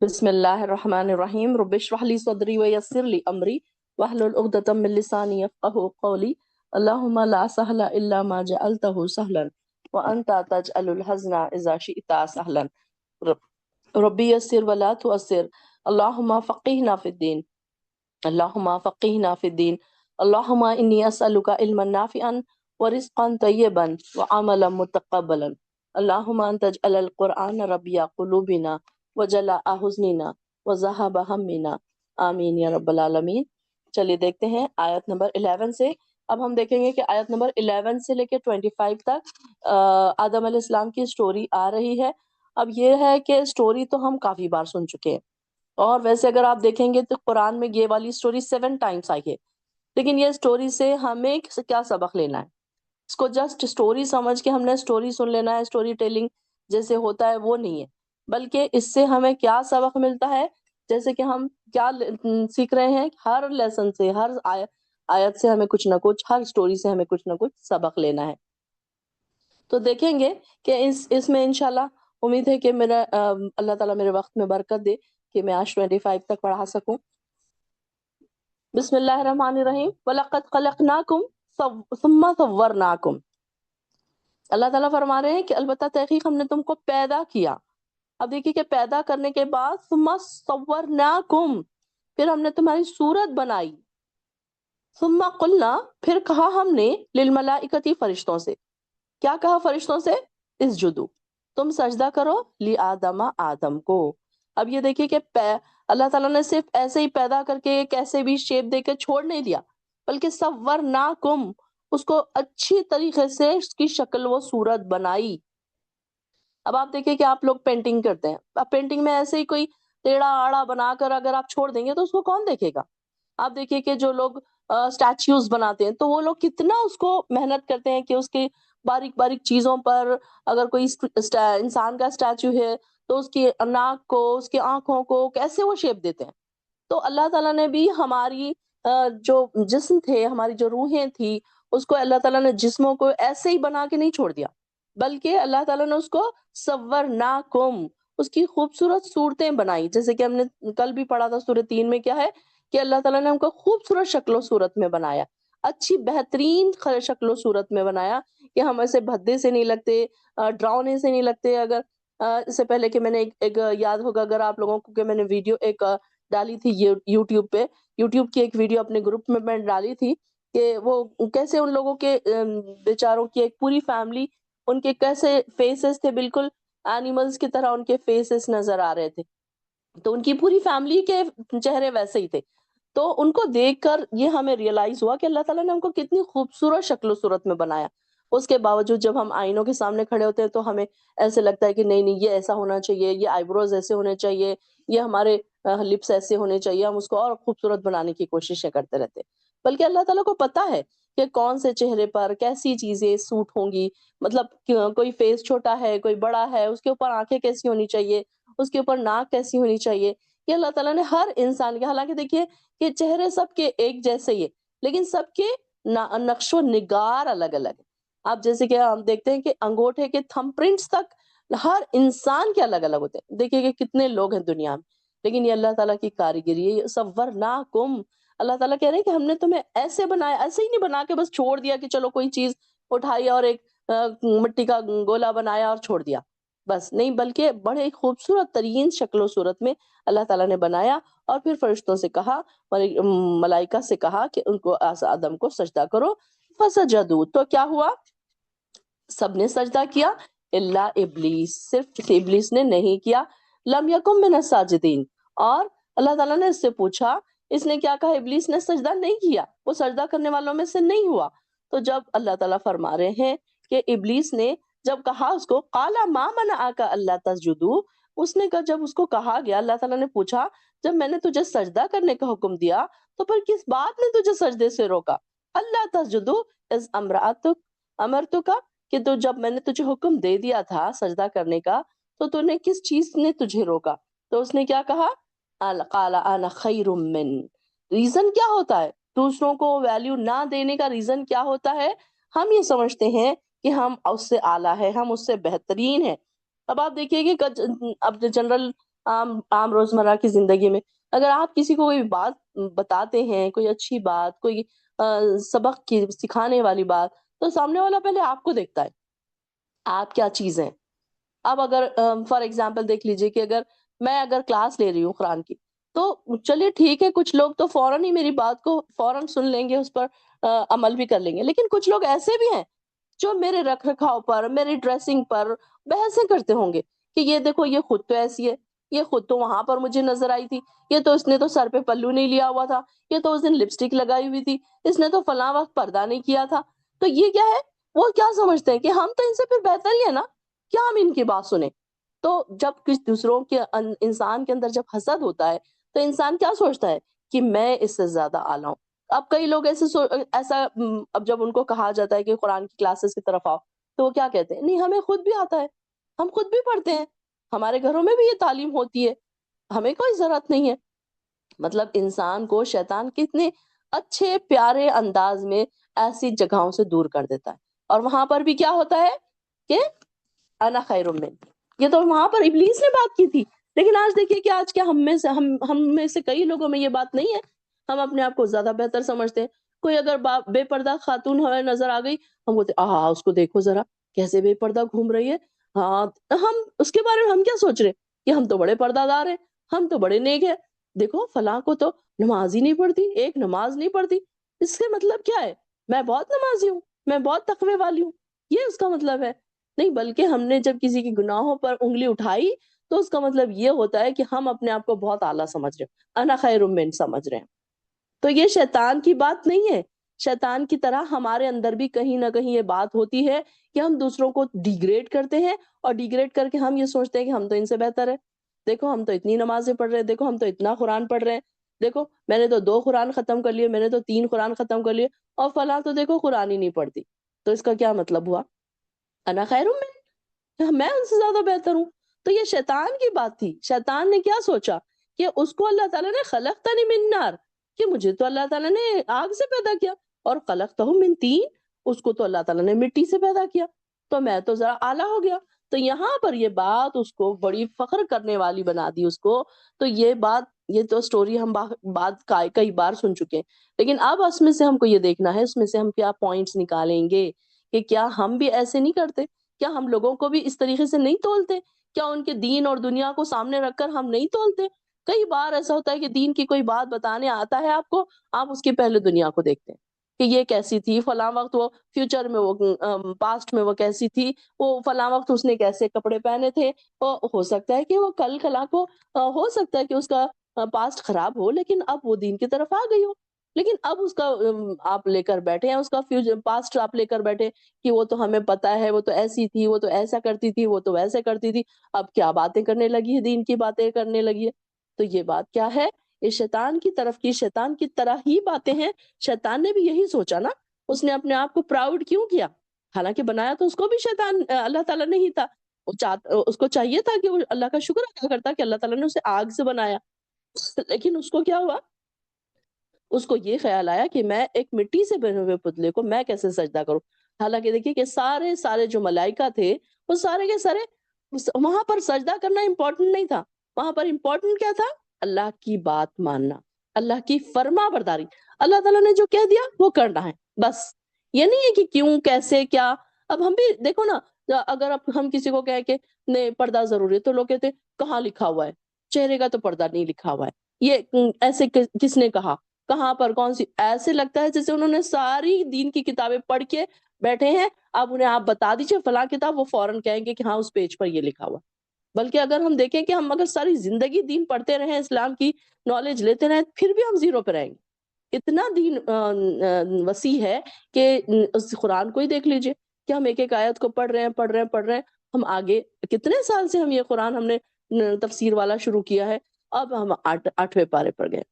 بسم اللہ الرحمن الرحیم رب اشرح لی صدری ویسر لی امری واحلل عقدۃ من لسانی یفقہوا قولی اللہم لا سہل الا ما جعلتہ سہلا وانت تجعل الحزن اذا شئت سہلا ربی یسر ولا تعسر اللہم فقہنا فی الدین اللہم فقہنا فی الدین اللہم انی اسألک علما نافعا ورزقا طیبا وعملا متقبلا اللہم ان تجعل القرآن ربیع قلوبنا وجلاء حزننا وذہاب ہمنا آمین یا رب العالمین۔ چلیے دیکھتے ہیں آیت نمبر 11 سے۔ اب ہم دیکھیں گے کہ آیت نمبر 11 سے لے کے 25 تک آدم علیہ السلام کی سٹوری آ رہی ہے۔ اب یہ ہے کہ سٹوری تو ہم کافی بار سن چکے ہیں، اور ویسے اگر آپ دیکھیں گے تو قرآن میں یہ والی سٹوری 7 ٹائمز آئی ہے، لیکن یہ سٹوری سے ہمیں کیا سبق لینا ہے؟ اس کو جسٹ سٹوری سمجھ کے ہم نے سٹوری سن لینا ہے، سٹوری ٹیلنگ جیسے ہوتا ہے وہ نہیں ہے، بلکہ اس سے ہمیں کیا سبق ملتا ہے، جیسے کہ ہم کیا سیکھ رہے ہیں، ہر لیسن سے، ہر آیت سے ہمیں کچھ نہ کچھ، ہر سٹوری سے ہمیں کچھ نہ کچھ سبق لینا ہے۔ تو دیکھیں گے کہ اس میں انشاءاللہ امید ہے کہ میرا اللہ تعالیٰ میرے وقت میں برکت دے کہ میں آج 25 تک پڑھا سکوں۔ بسم اللہ الرحمن الرحیم وَلَقَدْ خَلَقْنَاكُمْ ثُمَّ صَوَّرْنَاكُمْ۔ اللہ تعالیٰ فرما رہے ہیں کہ البتہ تحقیق ہم نے تم کو پیدا کیا۔ اب دیکھیے کہ پیدا کرنے کے بعد ثُمَّ صَوَّرْنَاكُمْ، پھر ہم نے تمہاری صورت بنائی۔ ثُمَّ قُلْنَا، پھر کہا ہم نے، لِلْمَلَائِكَةِ، فرشتوں سے۔ کیا کہا فرشتوں سے؟ اسجدو، تم سجدہ کرو، لی آدم، آدم کو۔ اب یہ دیکھیے کہ اللہ تعالیٰ نے صرف ایسے ہی پیدا کر کے کیسے بھی شیپ دے کے چھوڑ نہیں دیا، بلکہ صورناکم، اس کو اچھی طریقے سے اس کی شکل و صورت بنائی۔ اب آپ دیکھیں کہ آپ لوگ پینٹنگ کرتے ہیں، اب پینٹنگ میں ایسے ہی کوئی ٹیڑھا آڑا بنا کر اگر آپ چھوڑ دیں گے تو اس کو کون دیکھے گا؟ آپ دیکھیے کہ جو لوگ اسٹیچوز بناتے ہیں تو وہ لوگ کتنا اس کو محنت کرتے ہیں کہ اس کی باریک باریک چیزوں پر، اگر کوئی انسان کا اسٹیچو ہے تو اس کی ناک کو، اس کی آنکھوں کو کیسے وہ شیپ دیتے ہیں۔ تو اللہ تعالیٰ نے بھی ہماری جو جسم تھے، ہماری جو روحیں تھی، اس کو اللہ تعالیٰ نے جسموں کو ایسے ہی بنا کے نہیں چھوڑ دیا، بلکہ اللہ تعالیٰ نے اس کو صورناکم، اس کی خوبصورت صورتیں بنائی۔ جیسے کہ ہم نے کل بھی پڑھا تھا سورہ 3 میں کیا ہے کہ اللہ تعالیٰ نے ہم کو خوبصورت شکل و صورت میں بنایا، اچھی بہترین شکل و صورت میں بنایا کہ ہم ایسے بھدے سے نہیں لگتے، ڈراؤنے سے نہیں لگتے۔ اگر اس سے پہلے کہ میں نے ایک یاد ہوگا اگر آپ لوگوں کو کہ میں نے ویڈیو ایک ڈالی تھی یوٹیوب پہ، یوٹیوب کی ایک ویڈیو اپنے گروپ میں ڈالی تھی کہ وہ کیسے ان لوگوں کے بیچاروں کی ایک پوری فیملی، ان کے کیسے فیسز تھے، بالکل اینیملز کی طرح ان کے فیسز نظر آ رہے تھے، تو ان کی پوری فیملی کے چہرے ویسے ہی تھے۔ تو ان کو دیکھ کر یہ ہمیں ریئلائز ہوا کہ اللہ تعالیٰ نے ہم کو کتنی خوبصورت شکل و صورت میں بنایا۔ اس کے باوجود جب ہم آئینوں کے سامنے کھڑے ہوتے ہیں تو ہمیں ایسے لگتا ہے کہ نہیں نہیں، یہ ایسا ہونا چاہیے، یہ آئی بروز ایسے ہونے چاہیے، یہ ہمارے لپس ایسے ہونے چاہیے، ہم اس کو اور خوبصورت بنانے کی کوششیں کرتے رہتے ہیں۔ بلکہ اللہ تعالیٰ کو پتا ہے کہ کون سے چہرے پر کیسی چیزیں سوٹ ہوں گی، مطلب کوئی فیس چھوٹا ہے، کوئی بڑا ہے، اس کے اوپر آنکھیں کیسی ہونی چاہیے، اس کے اوپر ناک کیسی ہونی چاہیے۔ یہ اللہ تعالیٰ نے ہر انسان کے، حالانکہ دیکھیے کہ چہرے سب کے ایک جیسے ہی ہے، لیکن سب کے نقش و نگار الگ الگ ہے۔ آپ جیسے کہ ہم دیکھتے ہیں کہ انگوٹھے کے تھم پرنٹس تک ہر انسان کے الگ الگ ہوتے ہیں۔ دیکھیے کہ کتنے لوگ ہیں دنیا میں، لیکن یہ اللہ تعالیٰ کی کاریگری ہے۔ صورناکم، اللہ تعالیٰ کہہ رہے ہیں کہ ہم نے تمہیں ایسے بنایا، ایسے ہی نہیں بنا کے بس چھوڑ دیا کہ چلو کوئی چیز اٹھائی اور ایک مٹی کا گولا بنایا اور چھوڑ دیا، بس نہیں، بلکہ بڑے خوبصورت ترین شکل و صورت میں اللہ تعالیٰ نے بنایا۔ اور پھر فرشتوں سے کہا، ملائکہ سے کہا کہ ان کو آدم کو سجدہ کرو، فسجدوا، تو کیا ہوا؟ سب نے سجدہ کیا، الا ابلیس، صرف ابلیس نے نہیں کیا، لم یکن من الساجدین۔ اور اللہ تعالیٰ نے اس سے پوچھا، اس نے کیا کہا؟ ابلیس نے سجدہ نہیں کیا، وہ سجدہ کرنے والوں میں سے نہیں ہوا۔ تو جب اللہ تعالیٰ فرما رہے ہیں کہ ابلیس نے جب کہا اس کو، قال ما منعک الا تسجدوا، اس نے کہا، جب اس کو کہا گیا، اللہ تعالیٰ نے پوچھا جب میں نے تجھے سجدہ کرنے کا حکم دیا تو پھر کس بات نے تجھے سجدے سے روکا؟ اللہ تسجدوا اذ امرتک، کہ تو جب میں نے تجھے حکم دے دیا تھا سجدہ کرنے کا تو تو نے کس چیز نے تجھے روکا؟ تو اس نے کیا کہا؟ قال انا خیر من، ریزن کیا ہوتا ہے دوسروں کو ویلیو نہ دینے کا؟ ریزن کیا ہوتا ہے؟ ہم یہ سمجھتے ہیں کہ ہم اس سے اعلیٰ ہے، ہم اس سے بہترین ہیں۔ اب آپ دیکھیے کہ اب جنرل عام روزمرہ کی زندگی میں اگر آپ کسی کو کوئی بات بتاتے ہیں، کوئی اچھی بات، کوئی سبق کی سکھانے والی بات، تو سامنے والا پہلے آپ کو دیکھتا ہے، آپ کیا چیز ہیں۔ اب اگر فار ایگزامپل دیکھ لیجیے کہ اگر کلاس لے رہی ہوں قرآن کی، تو چلیے ٹھیک ہے، کچھ لوگ تو فوراً ہی میری بات کو فوراً سن لیں گے، اس پر عمل بھی کر لیں گے، لیکن کچھ لوگ ایسے بھی ہیں جو میرے رکھ رکھاؤ پر، میری ڈریسنگ پر بحثیں کرتے ہوں گے کہ یہ دیکھو یہ خود تو ایسی ہے، یہ خود تو وہاں پر مجھے نظر آئی تھی، یہ تو اس نے تو سر پہ پلو نہیں لیا ہوا تھا، یہ تو اس دن لپسٹک لگائی ہوئی تھی، اس نے تو فلاں وقت پردہ نہیں کیا تھا۔ تو یہ کیا ہے، وہ کیا سمجھتے ہیں کہ ہم تو ان سے پھر بہتر ہی ہے نا، کیا ہم ان کی بات سنیں؟ تو جب کچھ دوسروں کے انسان کے اندر جب حسد ہوتا ہے تو انسان کیا سوچتا ہے کہ میں اس سے زیادہ اعلیٰ ہوں۔ اب کئی لوگ ایسا اب جب ان کو کہا جاتا ہے کہ قرآن کی کلاسز کی طرف آؤ، تو وہ کیا کہتے ہیں، نہیں ہمیں خود بھی آتا ہے، ہم خود بھی پڑھتے ہیں، ہمارے گھروں میں بھی یہ تعلیم ہوتی ہے، ہمیں کوئی ضرورت نہیں ہے۔ مطلب انسان کو شیطان کتنے اچھے پیارے انداز میں ایسی جگہوں سے دور کر دیتا ہے، اور وہاں پر بھی کیا ہوتا ہے کہ انا خیر من، یہ تو وہاں پر ابلیس نے بات کی تھی، لیکن آج دیکھیے کہ آج کیا ہم میں سے کئی لوگوں میں یہ بات نہیں ہے، ہم اپنے آپ کو زیادہ بہتر سمجھتے ہیں۔ کوئی اگر بے پردہ خاتون ہمیں نظر آ گئی، ہم بولتے اس کو دیکھو ذرا کیسے بے پردہ گھوم رہی ہے، ہاں ہم اس کے بارے میں ہم کیا سوچ رہے کہ ہم تو بڑے پردہ دار ہیں، ہم تو بڑے نیک ہیں، دیکھو فلاں کو تو نماز ہی نہیں پڑھتی، ایک نماز نہیں پڑھتی، اس سے مطلب کیا ہے، میں بہت نمازی ہوں، میں بہت تقوی والی ہوں، یہ اس کا مطلب ہے نہیں، بلکہ ہم نے جب کسی کی گناہوں پر انگلی اٹھائی تو اس کا مطلب یہ ہوتا ہے کہ ہم اپنے آپ کو بہت اعلیٰ سمجھ رہے ہیں، انا خیر من سمجھ رہے ہیں۔ تو یہ شیطان کی بات نہیں ہے، شیطان کی طرح ہمارے اندر بھی کہیں نہ کہیں یہ بات ہوتی ہے کہ ہم دوسروں کو ڈیگریڈ کرتے ہیں، اور ڈیگریڈ کر کے ہم یہ سوچتے ہیں کہ ہم تو ان سے بہتر ہے، دیکھو ہم تو اتنی نمازیں پڑھ رہے ہیں، دیکھو ہم تو اتنا قرآن پڑھ رہے ہیں، دیکھو میں نے تو 2 قرآن ختم کر لیے، میں نے تو 3 قرآن ختم کر لیے، اور فلاں تو دیکھو قرآن ہی نہیں پڑھتی۔ تو اس کا کیا مطلب ہوا، انا خیر من، میں ان سے زیادہ بہتر ہوں۔ تو یہ شیطان کی بات تھی، شیطان نے کیا سوچا کہ اس کو اللہ تعالیٰ نے خلقتنی من نار، کہ مجھے تو اللہ تعالیٰ نے آگ سے پیدا کیا، اور خلقتہ من طین، اس کو تو اللہ تعالیٰ نے مٹی سے پیدا کیا، تو میں تو ذرا اعلیٰ ہو گیا۔ تو یہاں پر یہ بات اس کو بڑی فخر کرنے والی بنا دی اس کو۔ تو یہ تو سٹوری ہم بعد کئی بار سن چکے ہیں، لیکن اب اس میں سے ہم کو یہ دیکھنا ہے، اس میں سے ہم کیا پوائنٹس نکالیں گے کہ کیا ہم بھی ایسے نہیں کرتے، کیا ہم لوگوں کو بھی اس طریقے سے نہیں تولتے، کیا ان کے دین اور دنیا کو سامنے رکھ کر ہم نہیں تولتے؟ کئی بار ایسا ہوتا ہے کہ دین کی کوئی بات بتانے آتا ہے آپ کو، آپ اس کی پہلے دنیا کو دیکھتے ہیں کہ یہ کیسی تھی فلاں وقت، وہ فیوچر میں وہ پاسٹ میں وہ کیسی تھی، وہ فلاں وقت اس نے کیسے کپڑے پہنے تھے، ہو سکتا ہے کہ وہ کل کلا کو ہو سکتا ہے کہ اس کا پاسٹ خراب ہو، لیکن اب وہ دین کی طرف آ گئی ہو، لیکن اب اس کا آپ لے کر بیٹھے ہیں، اس کا فیوچر پاسٹ آپ لے کر بیٹھے کہ وہ تو ہمیں پتا ہے، وہ تو ایسی تھی، وہ تو ایسا کرتی تھی، وہ تو ویسے کرتی تھی، اب کیا باتیں کرنے لگی ہے، دین کی باتیں کرنے لگی ہے۔ تو یہ بات کیا ہے، یہ شیطان کی طرف کی، شیطان کی طرح ہی باتیں ہیں۔ شیطان نے بھی یہی سوچا نا، اس نے اپنے آپ کو پراؤڈ کیوں کیا، حالانکہ بنایا تو اس کو بھی شیطان اللہ تعالیٰ نے ہی تھا، اس کو چاہیے تھا کہ وہ اللہ کا شکر ادا کرتا کہ اللہ تعالیٰ نے اسے آگ سے بنایا، لیکن اس کو کیا ہوا، اس کو یہ خیال آیا کہ میں ایک مٹی سے بنے ہوئے پتلے کو میں کیسے سجدہ کروں۔ حالانکہ دیکھیے کہ سارے جو ملائکہ تھے وہ سارے کے سارے وہاں پر سجدہ کرنا امپورٹنٹ نہیں تھا، وہاں پر امپورٹنٹ کیا تھا، اللہ کی بات ماننا، اللہ کی فرما برداری، اللہ تعالیٰ نے جو کہہ دیا وہ کرنا ہے بس۔ یہ نہیں ہے کہ کیوں کیسے کیا۔ اب ہم بھی دیکھو نا، اگر اب ہم کسی کو کہیں کہ نہیں پردہ ضروری ہے، تو لوگ کہتے ہیں کہاں لکھا ہوا ہے، چہرے کا تو پردہ نہیں لکھا ہوا ہے، یہ ایسے کس نے کہا، کہاں پر کون سی، ایسے لگتا ہے جیسے انہوں نے ساری دین کی کتابیں پڑھ کے بیٹھے ہیں، اب انہیں آپ بتا دیجئے فلاں کتاب، وہ فوراً کہیں گے کہ ہاں اس پیج پر یہ لکھا ہوا۔ بلکہ اگر ہم دیکھیں کہ ہم اگر ساری زندگی دین پڑھتے رہیں، اسلام کی نالج لیتے رہیں، پھر بھی ہم زیرو پہ رہیں گے۔ اتنا دین وسیع ہے کہ اس قرآن کو ہی دیکھ لیجئے کہ ہم ایک ایک آیت کو پڑھ رہے ہیں، ہم آگے کتنے سال سے ہم یہ قرآن ہم نے تفسیر والا شروع کیا ہے، اب ہم 8ویں پارے پر گئے۔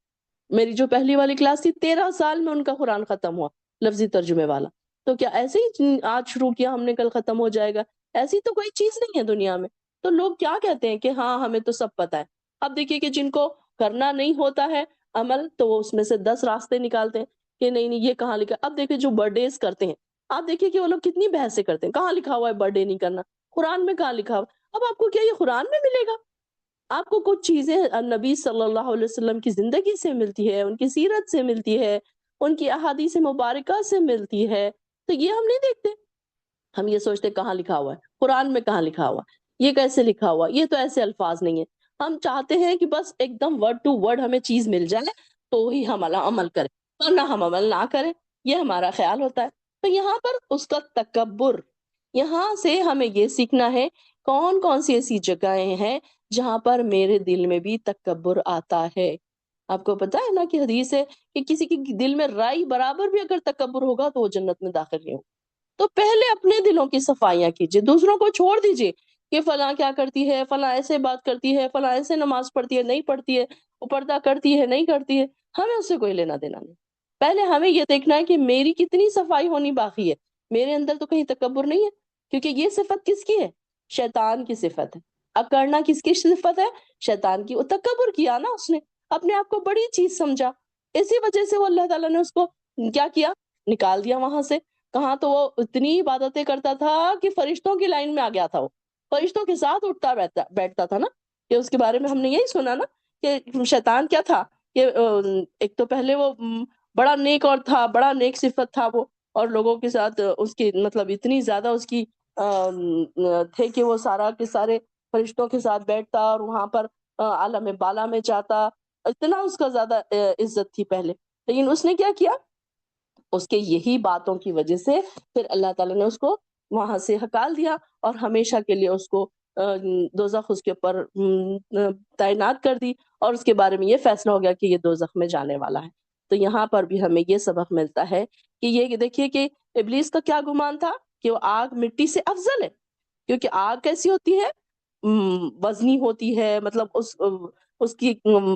میری جو پہلی والی کلاس تھی 13 سال میں ان کا قرآن ختم ہوا، لفظی ترجمے والا۔ تو کیا ایسے ہی آج شروع کیا ہم نے کل ختم ہو جائے گا؟ ایسی تو کوئی چیز نہیں ہے دنیا میں۔ تو لوگ کیا کہتے ہیں کہ ہاں ہمیں تو سب پتہ ہے۔ اب دیکھیے کہ جن کو کرنا نہیں ہوتا ہے عمل، تو وہ اس میں سے 10 راستے نکالتے ہیں کہ نہیں نہیں یہ کہاں لکھا۔ اب دیکھیں جو برتھ ڈیز کرتے ہیں، آپ دیکھیے کہ وہ لوگ کتنی بحثیں کرتے ہیں، کہاں لکھا ہوا ہے برتھ ڈے نہیں کرنا، قرآن میں کہاں لکھا ہوا؟ اب آپ کو کیا یہ قرآن میں ملے گا؟ آپ کو کچھ چیزیں نبی صلی اللہ علیہ وسلم کی زندگی سے ملتی ہے، ان کی سیرت سے ملتی ہے، ان کی احادیث مبارکہ سے ملتی ہے، تو یہ ہم نہیں دیکھتے. ہم یہ سوچتے کہاں لکھا ہوا ہے، قرآن میں کہاں لکھا ہوا، یہ کیسے لکھا ہوا، یہ تو ایسے الفاظ نہیں ہے. ہم چاہتے ہیں کہ بس ایک دم ورڈ ٹو ورڈ ہمیں چیز مل جائے تو ہی ہم عمل کریں، ورنہ ہم عمل نہ کریں، یہ ہمارا خیال ہوتا ہے. تو یہاں پر اس کا تکبر، یہاں سے ہمیں یہ سیکھنا ہے کون کون سی ایسی جگہیں ہیں جہاں پر میرے دل میں بھی تکبر آتا ہے. آپ کو پتا ہے نا کہ حدیث ہے کہ کسی کے دل میں رائی برابر بھی اگر تکبر ہوگا تو وہ جنت میں داخل نہیں ہوگا. تو پہلے اپنے دلوں کی صفائیاں کیجیے، دوسروں کو چھوڑ دیجیے کہ فلاں کیا کرتی ہے، فلاں ایسے بات کرتی ہے، فلاں ایسے نماز پڑھتی ہے نہیں پڑھتی ہے، وہ پردہ کرتی ہے نہیں کرتی ہے، ہمیں اس سے کوئی لینا دینا نہیں. پہلے ہمیں یہ دیکھنا ہے کہ میری کتنی صفائی ہونی باقی ہے، میرے اندر تو کہیں تکبر نہیں ہے. کیونکہ یہ صفت کس کی ہے؟ شیطان کی صفت ہے. اکڑنا کس کی صفت ہے؟ شیطان کی. وہ تکبر کیا نا، اس نے اپنے آپ کو بڑی چیز سمجھا، اسی وجہ سے وہ اللہ تعالیٰ نے اس کو کیا کیا، نکال دیا وہاں سے. کہاں تو وہ اتنی عبادتیں کرتا تھا کہ فرشتوں کی لائن میں آ گیا تھا، وہ فرشتوں کے ساتھ اٹھتا بیٹھتا تھا نا. کہ اس کے بارے میں ہم نے یہی سنا نا کہ شیطان کیا تھا کہ ایک تو پہلے وہ بڑا نیک اور تھا، بڑا نیک صفت تھا وہ، اور لوگوں کے ساتھ اس کی مطلب اتنی زیادہ اس کی تھے کہ وہ سارا کے سارے فرشتوں کے ساتھ بیٹھتا اور وہاں پر عالم بالا میں جاتا، اتنا اس کا زیادہ عزت تھی پہلے. لیکن اس نے کیا کیا، اس کے یہی باتوں کی وجہ سے پھر اللہ تعالیٰ نے اس کو وہاں سے ہکال دیا اور ہمیشہ کے لیے اس کو دوزخ اس کے اوپر تعینات کر دی، اور اس کے بارے میں یہ فیصلہ ہو گیا کہ یہ دوزخ میں جانے والا ہے. تو یہاں پر بھی ہمیں یہ سبق ملتا ہے کہ یہ دیکھیے کہ ابلیس کا کیا گمان تھا کہ وہ آگ مٹی سے افضل ہے. کیونکہ آگ کیسی ہوتی ہے، وزنی ہوتی ہے، مطلب اس کی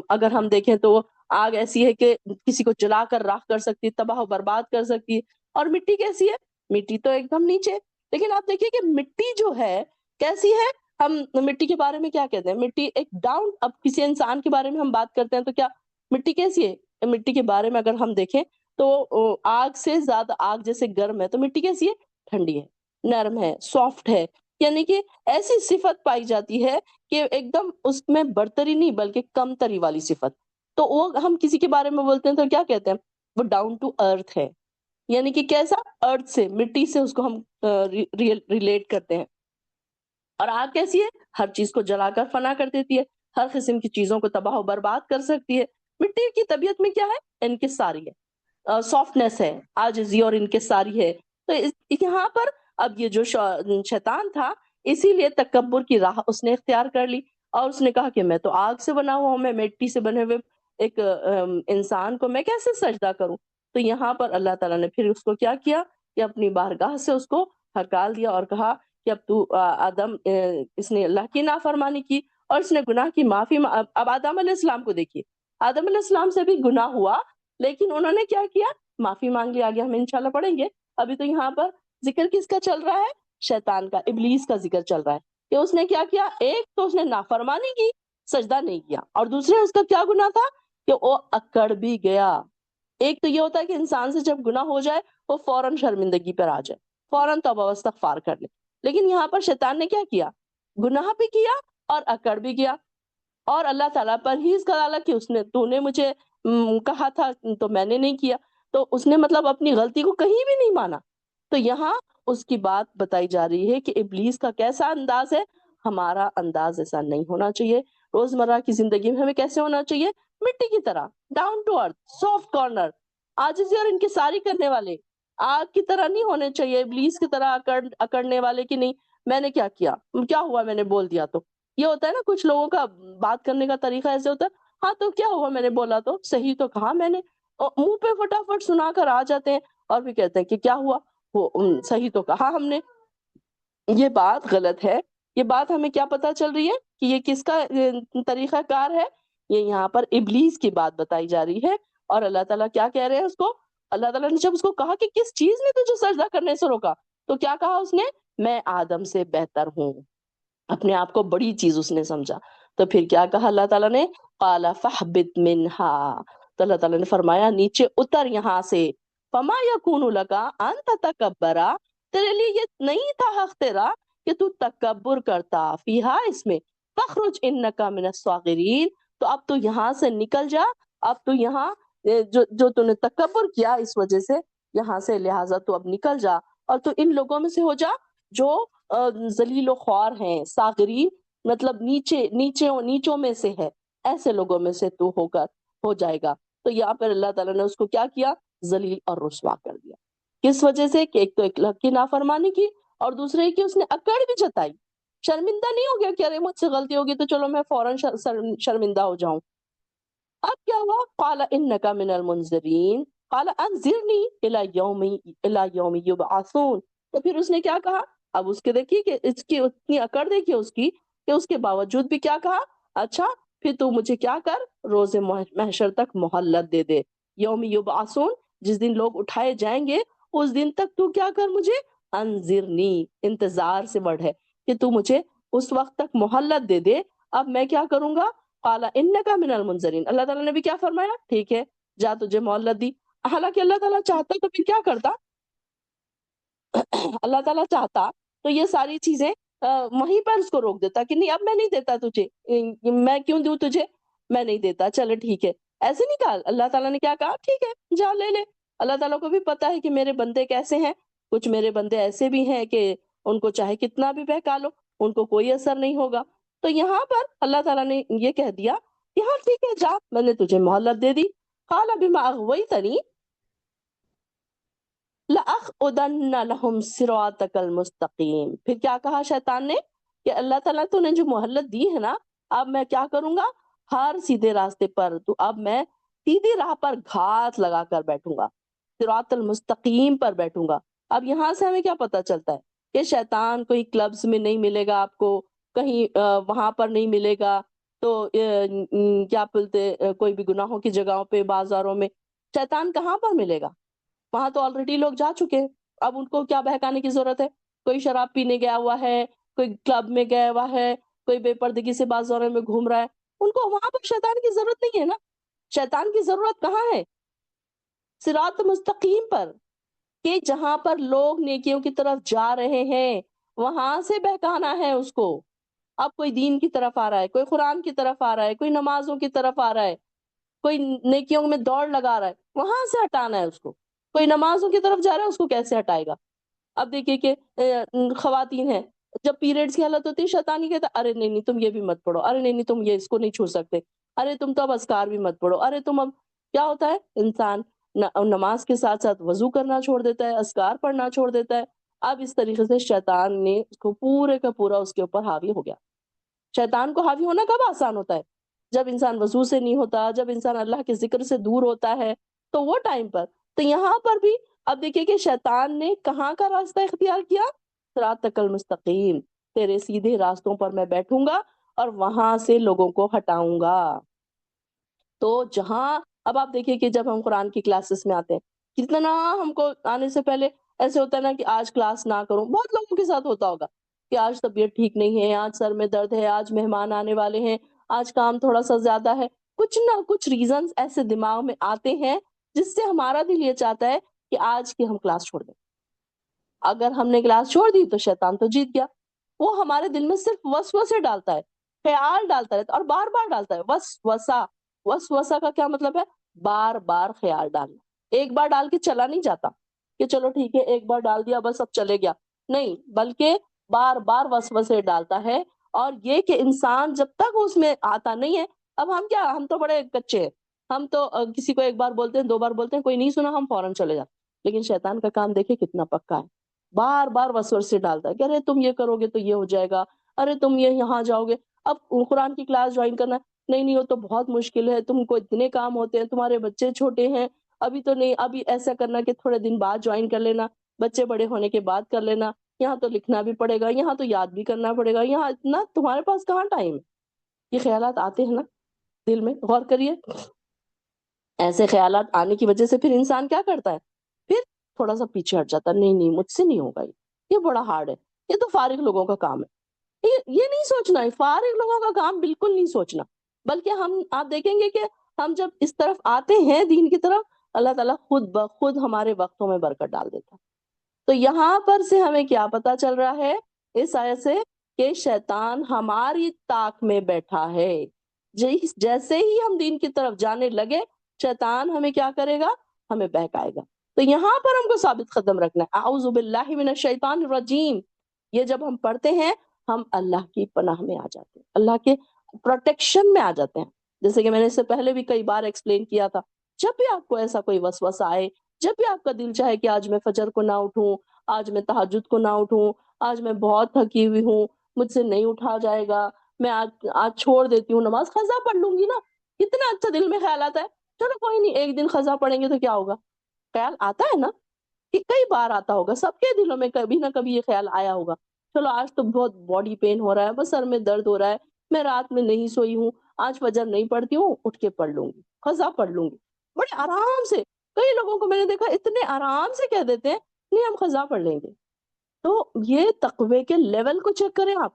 اگر ہم دیکھیں تو آگ ایسی ہے کہ کسی کو جلا کر راکھ کر سکتی، تباہ و برباد کر سکتی. اور مٹی کیسی ہے، مٹی تو ایک دم نیچے. لیکن آپ دیکھیے کہ مٹی جو ہے کیسی ہے، ہم مٹی کے بارے میں کیا کہتے ہیں، مٹی ایک ڈاؤن. اب کسی انسان کے بارے میں ہم بات کرتے ہیں تو کیا مٹی کیسی ہے، مٹی کے بارے میں اگر ہم دیکھیں تو آگ سے زیادہ، آگ جیسے گرم ہے تو مٹی کیسی ہے، ٹھنڈی ہے، نرم ہے، سافٹ ہے. یعنی کہ ایسی صفت پائی جاتی ہے کہ ایک دم اس میں برتری نہیں بلکہ کم تری والی صفت. تو وہ ہم کسی کے بارے میں بولتے ہیں تو کیا کہتے ہیں، وہ ڈاؤن ٹو ارتھ ہے. یعنی کہ کیسا، ارتھ سے، مٹی سے اس کو ہم ریلیٹ کرتے ہیں. اور آگ کیسی ہے، ہر چیز کو جلا کر فنا کر دیتی ہے، ہر قسم کی چیزوں کو تباہ و برباد کر سکتی ہے. مٹی کی طبیعت میں کیا ہے، انکساری ہے، سافٹنس ہے، عاجزی اور انکساری ہے. تو یہاں پر اب یہ جو شیطان تھا، اسی لیے تکبر کی راہ اس نے اختیار کر لی، اور اس نے کہا کہ میں تو آگ سے بنا ہوا ہوں، میں مٹی سے بنے ہوئے ایک انسان کو میں کیسے سجدہ کروں. تو یہاں پر اللہ تعالیٰ نے پھر اس کو کیا کیا کہ اپنی بارگاہ سے اس کو ہکال دیا اور کہا کہ اب تو آدم، اس نے اللہ کی نافرمانی کی اور اس نے گناہ کی معافی. اب آدم علیہ السلام کو دیکھیے، آدم علیہ السلام سے بھی گناہ ہوا، لیکن انہوں نے کیا کیا، معافی مانگ لی. آگے ہم انشاءاللہ پڑھیں گے. ابھی تو یہاں پر ذکر کس کا چل رہا ہے، شیطان کا، ابلیس کا ذکر چل رہا ہے کہ اس نے کیا کیا. ایک تو اس نے نافرمانی کی، سجدہ نہیں کیا، اور دوسرے اس کا کیا گناہ تھا کہ وہ اکڑ بھی گیا. ایک تو یہ ہوتا ہے کہ انسان سے جب گناہ ہو جائے وہ فوراً شرمندگی پر آ جائے، فوراً توبہ و استغفار کر لے. لیکن یہاں پر شیطان نے کیا کیا، گناہ بھی کیا اور اکڑ بھی گیا، اور اللہ تعالیٰ پر ہی اس کا ڈالا کہ تو نے مجھے کہا تھا تو میں نے نہیں کیا. تو اس نے مطلب اپنی غلطی کو کہیں بھی نہیں مانا. تو یہاں اس کی بات بتائی جا رہی ہے کہ ابلیس کا کیسا انداز ہے، ہمارا انداز ایسا نہیں ہونا چاہیے. روزمرہ کی زندگی میں ہمیں کیسے ہونا چاہیے، مٹی کی طرح، down to earth, soft corner, عاجزی اور انکساری کرنے والے. آگ کی طرح نہیں ہونے چاہیے، ابلیس کی طرح اکڑنے والے کی نہیں. میں نے کیا کیا، کیا ہوا، میں نے بول دیا تو. یہ ہوتا ہے نا کچھ لوگوں کا بات کرنے کا طریقہ ایسے ہوتا ہے، ہاں تو کیا ہوا، میں نے بولا تو، صحیح تو کہا میں نے، منہ پہ فٹافٹ سنا کر آ جاتے ہیں اور پھر کہتے ہیں کہ کیا ہوا، وہ صحیح تو کہا ہم نے. یہ بات غلط ہے. یہ بات ہمیں کیا پتا چل رہی ہے کہ یہ کس کا طریقہ کار ہے، یہ یہاں پر ابلیس کی بات بتائی جا رہی ہے. اور اللہ تعالیٰ کیا کہہ رہے ہیں اس کو، اللہ تعالیٰ نے جب اس کو کہا کہ کس چیز نے تجھے سجدہ کرنے سے روکا، تو کیا کہا اس نے، میں آدم سے بہتر ہوں. اپنے آپ کو بڑی چیز اس نے سمجھا. تو پھر کیا کہا اللہ تعالیٰ نے، قال فاہبط منہا، تو اللہ تعالیٰ نے فرمایا نیچے اتر یہاں سے. فما یکون لک ان تتکبر، تیرے لیے یہ نہیں تھا حق تیرا کہ تو تکبر کرتا، فیہا، اس میں، فخرج انکا من الصاغرین، تو اب تو یہاں سے نکل جا، اب تو یہاں جو تو نے تکبر کیا اس وجہ سے، یہاں سے لہٰذا تو اب نکل جا اور تو ان لوگوں میں سے ہو جا جو ذلیل و خوار ہیں، صاغرین مطلب نیچوں میں سے ہے، ایسے لوگوں میں سے تو ہو جائے گا۔ تو یہاں پر اللہ تعالیٰ نے اس کو کیا کیا؟ ذلیل اور رسوا کر دیا۔ کس وجہ سے؟ کہ ایک تو اخلاق کی نافرمانی کی، اور دوسرے کہ اس نے اکڑ بھی جتائی، شرمندہ نہیں ہو گیا کہ ارے مجھ سے غلطی ہوگی تو چلو میں فوراً شرمندہ ہو جاؤں۔ اب کیا ہوا؟ قال انک من المنذرین، قال انذرنی الی یوم یبعثون، تو پھر اس نے کیا کہا؟ اب اس کے دیکھیے کہ اس کی اتنی اکڑ دیکھیے اس کی، کہ اس کے باوجود بھی کیا کہا؟ اچھا پھر تو مجھے کیا کر، روز محشر تک مہلت دے دے، یوم یبعثون جس دن لوگ اٹھائے جائیں گے اس دن تک تو کیا کر مجھے، انذرنی انتظار سے ورڈ ہے کہ تو مجھے اس وقت تک مہلت دے دے۔ اب میں کیا کروں گا؟ قال انک من المنذرین، اللہ تعالیٰ نے بھی کیا فرمایا؟ ٹھیک ہے جا، تجھے مہلت دی۔ حالانکہ اللہ تعالیٰ چاہتا تو پھر کیا کرتا؟ اللہ تعالیٰ چاہتا تو یہ ساری چیزیں وہیں پر اس کو روک دیتا کہ نہیں اب میں نہیں دیتا تجھے، میں کیوں دوں تجھے، میں نہیں دیتا، چلے ٹھیک ہے۔ ایسے نہیں کہا، اللہ تعالیٰ نے کیا کہا؟ ٹھیک ہے جا لے لے۔ اللہ تعالیٰ کو بھی پتا ہے کہ میرے بندے کیسے ہیں، کچھ میرے بندے ایسے بھی ہیں کہ ان کو چاہے کتنا بھی بہکا لو ان کو کوئی اثر نہیں ہوگا۔ تو یہاں پر اللہ تعالیٰ نے یہ کہہ دیا کہ ہاں ٹھیک ہے جا، میں نے تجھے مہلت دے دی۔ قال بما اغویتنی لَأَقْعُدَنَّ لَهُمْ صِرَاطَكَ الْمُسْتَقِيمَ، پھر کیا کہا شیطان نے کہ اللہ تعالیٰ تو نے جو مہلت دی ہے نا، اب میں کیا کروں گا؟ ہر سیدھے راستے پر تو اب میں سیدھی راہ پر گھات لگا کر بیٹھوں گا، صراط المستقیم پر بیٹھوں گا۔ اب یہاں سے ہمیں کیا پتا چلتا ہے کہ شیطان کوئی کلبز میں نہیں ملے گا آپ کو، کہیں وہاں پر نہیں ملے گا، تو کیا بولتے کوئی بھی گناہوں کی جگہوں پہ بازاروں میں شیطان کہاں پر ملے گا؟ وہاں تو آلریڈی لوگ جا چکے ہیں، اب ان کو کیا بہکانے کی ضرورت ہے؟ کوئی شراب پینے گیا ہوا ہے، کوئی کلب میں گیا ہوا ہے، کوئی بے پردگی سے بازاروں میں گھوم رہا ہے، ان کو وہاں پر شیطان کی ضرورت نہیں ہے نا۔ شیطان کی ضرورت کہاں ہے؟ صراط مستقیم پر، کہ جہاں پر لوگ نیکیوں کی طرف جا رہے ہیں وہاں سے بہکانا ہے اس کو۔ اب کوئی دین کی طرف آ رہا ہے، کوئی قرآن کی طرف آ رہا ہے، کوئی نمازوں کی طرف آ رہا ہے، کوئی نیکیوں میں دوڑ لگا رہا ہے، وہاں سے ہٹانا ہے اس کو۔ کوئی نمازوں کی طرف جا رہا ہے اس کو کیسے ہٹائے گا؟ اب دیکھیے کہ خواتین ہیں، جب پیریڈز کی حالت ہوتی ہے شیطان یہ کہتا ہے ارے نہیں نہیں تم یہ بھی مت پڑھو، ارے نہیں نہیں تم یہ اس کو نہیں چھو سکتے، ارے تم تو اب اذکار بھی مت پڑھو، ارے تم اب کیا ہوتا ہے انسان نماز کے ساتھ ساتھ وضو کرنا چھوڑ دیتا ہے، اذکار پڑھنا چھوڑ دیتا ہے۔ اب اس طریقے سے شیطان نے اس کو پورے کا پورا اس کے اوپر حاوی ہو گیا۔ شیطان کو حاوی ہونا کب آسان ہوتا ہے؟ جب انسان وضو سے نہیں ہوتا، جب انسان اللہ کے ذکر سے دور ہوتا ہے، تو وہ ٹائم پر۔ تو یہاں پر بھی اب دیکھیے کہ شیطان نے کہاں کا راستہ اختیار کیا؟ صراطک المستقیم، تیرے سیدھے راستوں پر میں بیٹھوں گا اور وہاں سے لوگوں کو ہٹاؤں گا۔ تو جہاں اب آپ دیکھیے کہ جب ہم قرآن کی کلاسز میں آتے ہیں کتنا ہم کو آنے سے پہلے ایسے ہوتا ہے نا کہ آج کلاس نہ کروں، بہت لوگوں کے ساتھ ہوتا ہوگا کہ آج طبیعت ٹھیک نہیں ہے، آج سر میں درد ہے، آج مہمان آنے والے ہیں، آج کام تھوڑا سا زیادہ ہے، کچھ نہ کچھ ریزنز ایسے دماغ میں آتے ہیں جس سے ہمارا دل یہ چاہتا ہے کہ آج کی ہم کلاس چھوڑ دیں۔ اگر ہم نے کلاس چھوڑ دی تو شیطان تو جیت گیا، وہ ہمارے دل میں صرف وسوسے ڈالتا ہے، خیال ڈالتا رہتا ہے اور بار بار ڈالتا ہے۔ وسوسہ، وسوسہ کا کیا مطلب ہے؟ بار بار خیال ڈالنا، ایک بار ڈال کے چلا نہیں جاتا کہ چلو ٹھیک ہے ایک بار ڈال دیا بس اب چلے گیا، نہیں، بلکہ بار بار وسوسے ڈالتا ہے۔ اور یہ کہ انسان جب تک اس میں آتا نہیں ہے، اب ہم کیا، ہم تو بڑے کچے ہیں، ہم تو کسی کو ایک بار بولتے ہیں، دو بار بولتے ہیں، کوئی نہیں سنا ہم فوراً چلے جاتے، لیکن شیطان کا کام دیکھیں کتنا پکا ہے، بار بار وسوسے ڈالتا ہے کہ ارے تم یہ کرو گے تو یہ ہو جائے گا، ارے تم یہ یہاں جاؤ گے، اب قرآن کی کلاس جوائن کرنا، نہیں نہیں وہ تو بہت مشکل ہے، تم کو اتنے کام ہوتے ہیں، تمہارے بچے چھوٹے ہیں، ابھی تو نہیں، ابھی ایسا کرنا کہ تھوڑے دن بعد جوائن کر لینا، بچے بڑے ہونے کے بعد کر لینا، یہاں تو لکھنا بھی پڑے گا، یہاں تو یاد بھی کرنا پڑے گا، یہاں اتنا تمہارے پاس کہاں ٹائم ہے؟ یہ خیالات آتے ہیں نا دل میں، غور کریے۔ ایسے خیالات آنے کی وجہ سے پھر انسان کیا کرتا ہے؟ پھر تھوڑا سا پیچھے ہٹ جاتا ہے، نہیں نہیں مجھ سے نہیں ہوگا، یہ بڑا ہارڈ ہے، یہ تو فارغ لوگوں کا کام ہے، یہ نہیں سوچنا ہے، فارغ لوگوں کا کام بالکل نہیں سوچنا، بلکہ ہم آپ دیکھیں گے کہ ہم جب اس طرف آتے ہیں دین کی طرف، اللہ تعالیٰ خود بخود ہمارے وقتوں میں برکت ڈال دیتا ہے۔ تو یہاں پر سے ہمیں کیا پتا چل رہا ہے اس آیت سے؟ کہ شیطان ہماری طاق میں بیٹھا ہے. جیسے ہی ہم دین کی طرف جانے لگے شیطان ہمیں کیا کرے گا؟ ہمیں بہکائے گا. تو یہاں پر ہم کو ثابت قدم رکھنا ہے. اعوذ باللہ من الشیطان الرجیم. یہ جب ہم پڑھتے ہیں ہم اللہ کی پناہ میں آ جاتے ہیں, اللہ کے پروٹیکشن میں آ جاتے ہیں. جیسے کہ میں نے اس سے پہلے بھی کئی بار ایکسپلین کیا تھا, جب بھی آپ کو ایسا کوئی وسوسہ آئے, جب بھی آپ کا دل چاہے کہ آج میں فجر کو نہ اٹھوں, آج میں تہجد کو نہ اٹھوں, آج میں بہت تھکی ہوئی ہوں, مجھ سے نہیں اٹھا جائے گا, میں آج چھوڑ دیتی ہوں نماز, قضا پڑھ لوں گی نا. کتنا اچھا دل میں خیال آتا ہے, چلو کوئی نہیں ایک دن قضا پڑھیں گے تو کیا ہوگا. خیال آتا ہے نا, کہ کئی بار آتا ہوگا, سب کے دلوں میں کبھی نہ کبھی یہ خیال آیا ہوگا, چلو آج تو بہت باڈی پین ہو رہا ہے, بس سر میں درد ہو رہا ہے, میں رات میں نہیں سوئی ہوں, آج فجر نہیں پڑھتی ہوں, اٹھ کے پڑھ لوں گی, قضا پڑھ لوں گی, بڑے آرام سے. کئی لوگوں کو میں نے دیکھا اتنے آرام سے کہہ دیتے ہیں نہیں ہم قضا پڑھ لیں گے. تو یہ تقوی کے لیول کو چیک کریں آپ,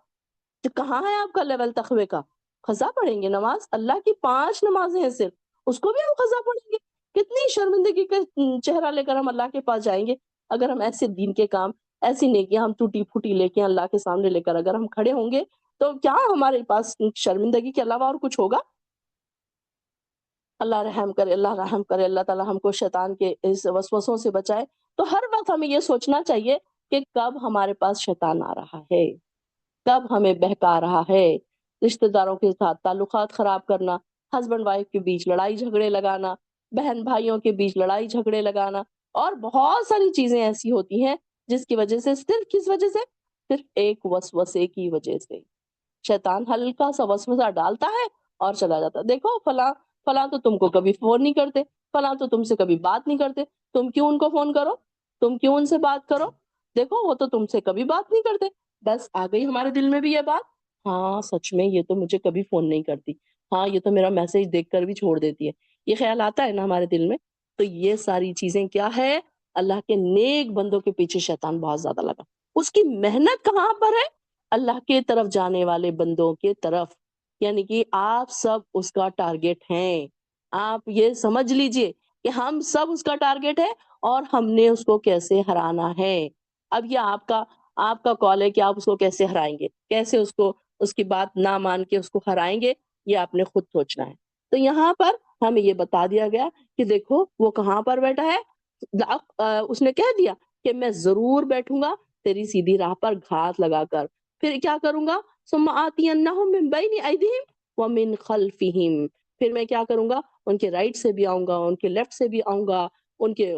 کہ کہاں ہے آپ کا لیول تقوی کا. قضا پڑھیں گے, نماز اللہ کی 5 نمازیں ہیں صرف, اس کو بھی ہم قضا پڑھیں گے. کتنی شرمندگی کا چہرہ لے کر ہم اللہ کے پاس جائیں گے اگر ہم ایسے دین کے کام, ایسی نیکیاں ہم ٹوٹی پھوٹی لے کے اللہ کے سامنے لے کر اگر ہم کھڑے ہوں گے, تو کیا ہمارے پاس شرمندگی کے علاوہ اور کچھ ہوگا؟ اللہ رحم کرے, اللہ رحم کرے, اللہ تعالیٰ ہم کو شیطان کے اس وسوسوں سے بچائے. تو ہر وقت ہمیں یہ سوچنا چاہیے کہ کب ہمارے پاس شیطان آ رہا ہے, کب ہمیں بہکا رہا ہے. رشتہ داروں کے ساتھ تعلقات خراب کرنا, ہسبینڈ وائف کے بیچ لڑائی جھگڑے لگانا, بہن بھائیوں کے بیچ لڑائی جھگڑے لگانا, اور بہت ساری چیزیں ایسی ہوتی ہیں جس کی وجہ سے, صرف کس وجہ سے, صرف ایک وسوسے کی وجہ سے شیطان ہلکا سا وسوسہ ڈالتا ہے اور چلا جاتا ہے. دیکھو فلاں فلاں تو تم کو کبھی فون نہیں کرتے, فلاں تو تم سے کبھی بات نہیں کرتے, تم کیوں ان کو فون کرو, تم کیوں ان سے بات کرو, دیکھو وہ تو تم سے کبھی بات نہیں کرتے. بس آ گئی ہمارے دل میں بھی یہ بات, ہاں سچ میں یہ تو مجھے کبھی فون نہیں کرتی, ہاں یہ تو میرا میسج دیکھ کر بھی چھوڑ دیتی ہے. یہ خیال آتا ہے نا ہمارے دل میں. تو یہ ساری چیزیں کیا ہے, اللہ کے نیک بندوں کے پیچھے شیطان بہت زیادہ لگا. اس کی محنت کہاں پر ہے؟ اللہ کے طرف جانے والے بندوں کے طرف. یعنی کہ آپ سب اس کا ٹارگٹ ہیں. آپ یہ سمجھ لیجئے کہ ہم سب اس کا ٹارگٹ ہے, اور ہم نے اس کو کیسے ہرانا ہے. اب یہ آپ کا کال ہے کہ آپ اس کو کیسے ہرائیں گے, کیسے اس کو, اس کی بات نہ مان کے اس کو ہرائیں گے, یہ آپ نے خود سوچنا ہے. تو یہاں پر ہمیں یہ بتا دیا گیا کہ دیکھو وہ کہاں پر بیٹھا ہے. اس نے کہہ دیا کہ میں ضرور بیٹھوں گا تیری سیدھی راہ پر گھات لگا کر. پھر کیا کروں گا؟ ثم آتینہم من بین ایدیہم ومن خلفہم. پھر میں کیا کروں گا؟ ان کے رائٹ سے بھی آؤں گا, ان کے لیفٹ سے بھی آؤں گا, ان کے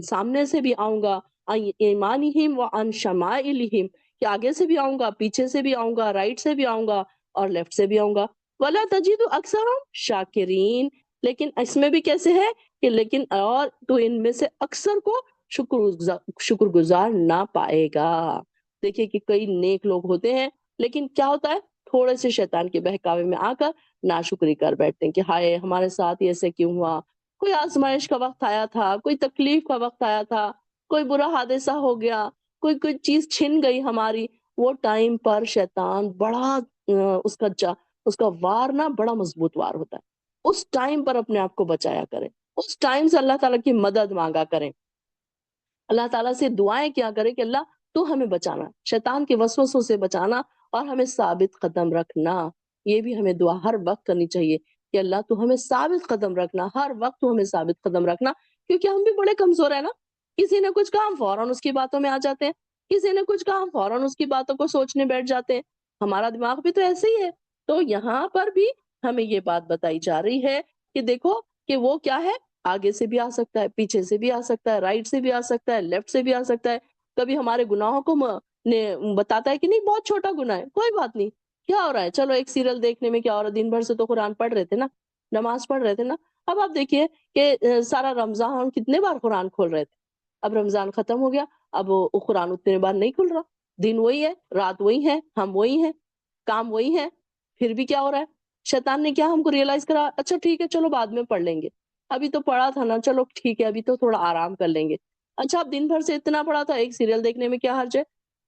سامنے سے بھی آؤں گا, ایمانہم وعن شمائلہم, کہ آگے سے بھی آؤں گا, پیچھے سے بھی آؤں گا, رائٹ سے بھی آؤں گا, اور لیفٹ سے بھی آؤں گا. وَلَا تَجِدُ أَكْثَرَهُمْ شَاكِرِينَ. لیکن اس میں بھی کیسے ہے کہ لیکن, اور تو ان میں سے اکثر کو شکر گزار نہ پائے گا. دیکھیے کہ کئی نیک لوگ ہوتے ہیں, لیکن کیا ہوتا ہے, تھوڑے سے شیطان کے بہکاوے میں آ کر ناشکری کر بیٹھتے ہیں کہ ہائے ہمارے ساتھ ایسے کیوں ہوا, کوئی آزمائش کا وقت آیا تھا, کوئی تکلیف کا وقت آیا تھا, کوئی برا حادثہ ہو گیا, کوئی چیز چھن گئی ہماری. وہ ٹائم پر شیطان بڑا اس کا وار نا بڑا مضبوط وار ہوتا ہے. اس ٹائم پر اپنے آپ کو بچایا کریں, اس ٹائم سے اللہ تعالیٰ کی مدد مانگا کریں, اللہ تعالیٰ سے دعائیں کیا کریں کہ اللہ تو ہمیں بچانا, شیطان کے وسوسوں سے بچانا, اور ہمیں ثابت قدم رکھنا. یہ بھی ہمیں دعا ہر وقت کرنی چاہیے کہ اللہ تو ہمیں ثابت قدم رکھنا, ہر وقت تو ہمیں ثابت قدم رکھنا, کیونکہ ہم بھی بڑے کمزور ہیں نا. کسی نے کچھ کہا ہم فوراً اس کی باتوں میں آ جاتے ہیں, کسی نے کچھ کہا ہم فوراً اس کی باتوں کو سوچنے بیٹھ جاتے ہیں. ہمارا دماغ بھی تو ایسے ہی ہے. تو یہاں پر بھی ہمیں یہ بات بتائی جا رہی ہے کہ دیکھو کہ وہ کیا ہے, آگے سے بھی آ سکتا ہے, پیچھے سے بھی آ سکتا ہے, رائٹ سے بھی آ سکتا ہے, لیفٹ سے بھی آ سکتا ہے. کبھی ہمارے گناہوں کو بتاتا ہے کہ نہیں بہت چھوٹا گناہ ہے, کوئی بات نہیں, کیا ہو رہا ہے, چلو ایک سیریل دیکھنے میں کیا ہو رہا ہے, دن بھر سے تو قرآن پڑھ رہے تھے نا, نماز پڑھ رہے تھے نا. اب آپ دیکھیے کہ سارا رمضان ہم کتنے بار قرآن کھول رہے تھے, اب رمضان ختم ہو گیا, اب وہ قرآن اتنے بار نہیں کھل رہا. دن وہی ہے, رات وہی ہے, ہم وہی ہیں, کام وہی ہے, پھر بھی کیا ہو رہا ہے, شیطان نے کیا ہم کو ریئلائز کرا, اچھا ٹھیک ہے چلو بعد میں پڑھ لیں گے, ابھی تو پڑھا تھا نا, چلو ٹھیک ہے ابھی تو تھوڑا آرام کر لیں گے. اچھا اب دن بھر سے اتنا پڑھا تھا, ایک سیریل دیکھنے میں کیا حرج ہے,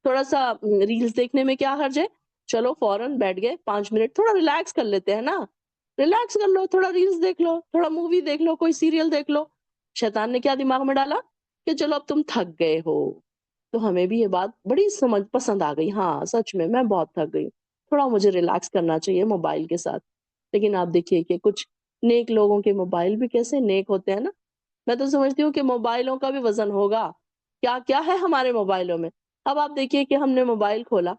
تھوڑا سا ریلز دیکھنے میں کیا حرج ہے, چلو فوراً بیٹھ گئے 5 منٹ, تھوڑا ریلیکس کر لیتے ہیں نا, ریلیکس کر لو, تھوڑا ریلز دیکھ لو, تھوڑا مووی دیکھ لو, کوئی سیریل دیکھ لو. شیطان نے کیا دماغ میں ڈالا کہ چلو اب تم تھک گئے ہو, تو ہمیں بھی یہ بات بڑی سمجھ پسند آ گئی، ہاں سچ میں بہت تھک گئی، تھوڑا مجھے ریلیکس کرنا چاہیے موبائل کے ساتھ۔ لیکن آپ دیکھیے کہ کچھ نیک لوگوں کے موبائل بھی کیسے نیک ہوتے ہیں نا۔ میں تو سمجھتی ہوں کہ موبائلوں کا بھی وزن ہوگا، کیا کیا ہے ہمارے موبائلوں میں۔ اب آپ دیکھیے کہ ہم نے موبائل کھولا،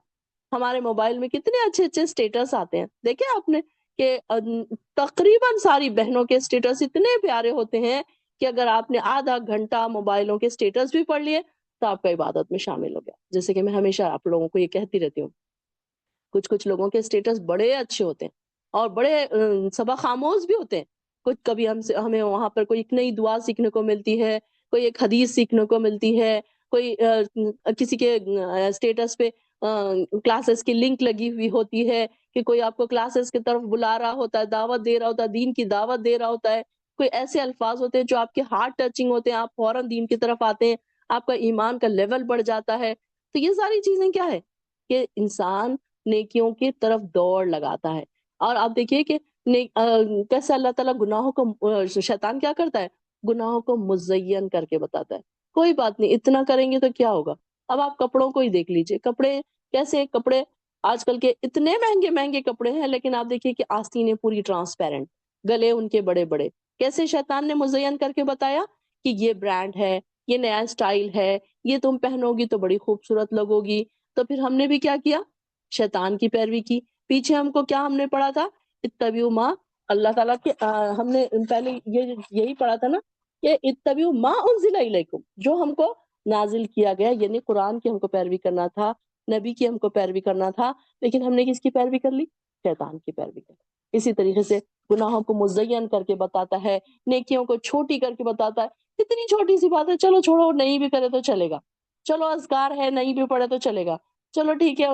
ہمارے موبائل میں کتنے اچھے اچھے اسٹیٹس آتے ہیں، دیکھیں آپ نے کہ تقریباً ساری بہنوں کے اسٹیٹس اتنے پیارے ہوتے ہیں کہ اگر آپ نے آدھا گھنٹہ موبائلوں کے اسٹیٹس بھی پڑھ لیے تو آپ کا عبادت میں شامل ہو گیا۔ جیسے کہ میں ہمیشہ آپ لوگوں کو یہ کہتی رہتی ہوں، کچھ لوگوں کے اسٹیٹس بڑے اچھے ہوتے ہیں اور بڑے سبق آموز بھی ہوتے ہیں۔ کچھ کبھی ہمیں وہاں پر کوئی ایک نئی دعا سیکھنے کو ملتی ہے، کوئی ایک حدیث سیکھنے کو ملتی ہے، کوئی کسی کے اسٹیٹس پہ کلاسز کی لنک لگی ہوئی ہوتی ہے کہ کوئی آپ کو کلاسز کی طرف بلا رہا ہوتا ہے، دعوت دے رہا ہوتا ہے، دین کی دعوت دے رہا ہوتا ہے، کوئی ایسے الفاظ ہوتے ہیں جو آپ کے ہارٹ ٹچنگ ہوتے ہیں، آپ فوراً دین کی طرف آتے ہیں، آپ کا ایمان کا لیول بڑھ جاتا ہے۔ تو یہ ساری چیزیں کیا ہے کہ انسان نیکیوں کی طرف دوڑ لگاتا ہے۔ اور آپ دیکھیے کہ کیسے اللہ تعالیٰ گناہوں کو شیطان کیا کرتا ہے، گناہوں کو مزین کر کے بتاتا ہے، کوئی بات نہیں اتنا کریں گے تو کیا ہوگا۔ اب آپ کپڑوں کو ہی دیکھ لیجئے، کپڑے کیسے، کپڑے آج کل کے اتنے مہنگے مہنگے کپڑے ہیں، لیکن آپ دیکھیے کہ آستینیں پوری ٹرانسپیرنٹ، گلے ان کے بڑے بڑے، کیسے شیطان نے مزین کر کے بتایا کہ یہ برانڈ ہے، یہ نیا اسٹائل ہے، یہ تم پہنو گی تو بڑی خوبصورت لگو گی۔ تو پھر ہم نے بھی کیا کیا، شیطان کی پیروی کی۔ پیچھے ہم کو کیا ہم نے پڑھا تھا، اتبعوا ما، اللہ تعالیٰ کے ہم نے پہلے یہی پڑھا تھا نا کہ اتبعوا ما انزل الیکم، جو ہم کو نازل کیا گیا، یعنی قرآن کی ہم کو پیروی کرنا تھا، نبی کی ہم کو پیروی کرنا تھا، لیکن ہم نے کس کی پیروی کر لی، شیطان کی پیروی کر لی۔ اسی طریقے سے گناہوں کو مزین کر کے بتاتا ہے، نیکیوں کو چھوٹی کر کے بتاتا ہے۔ اتنی چھوٹی سی بات ہے، چلو چھوڑو، نہیں بھی کرے تو چلے گا، چلو اذکار ہے نہیں بھی پڑھے تو چلے گا، چلو ٹھیک ہے،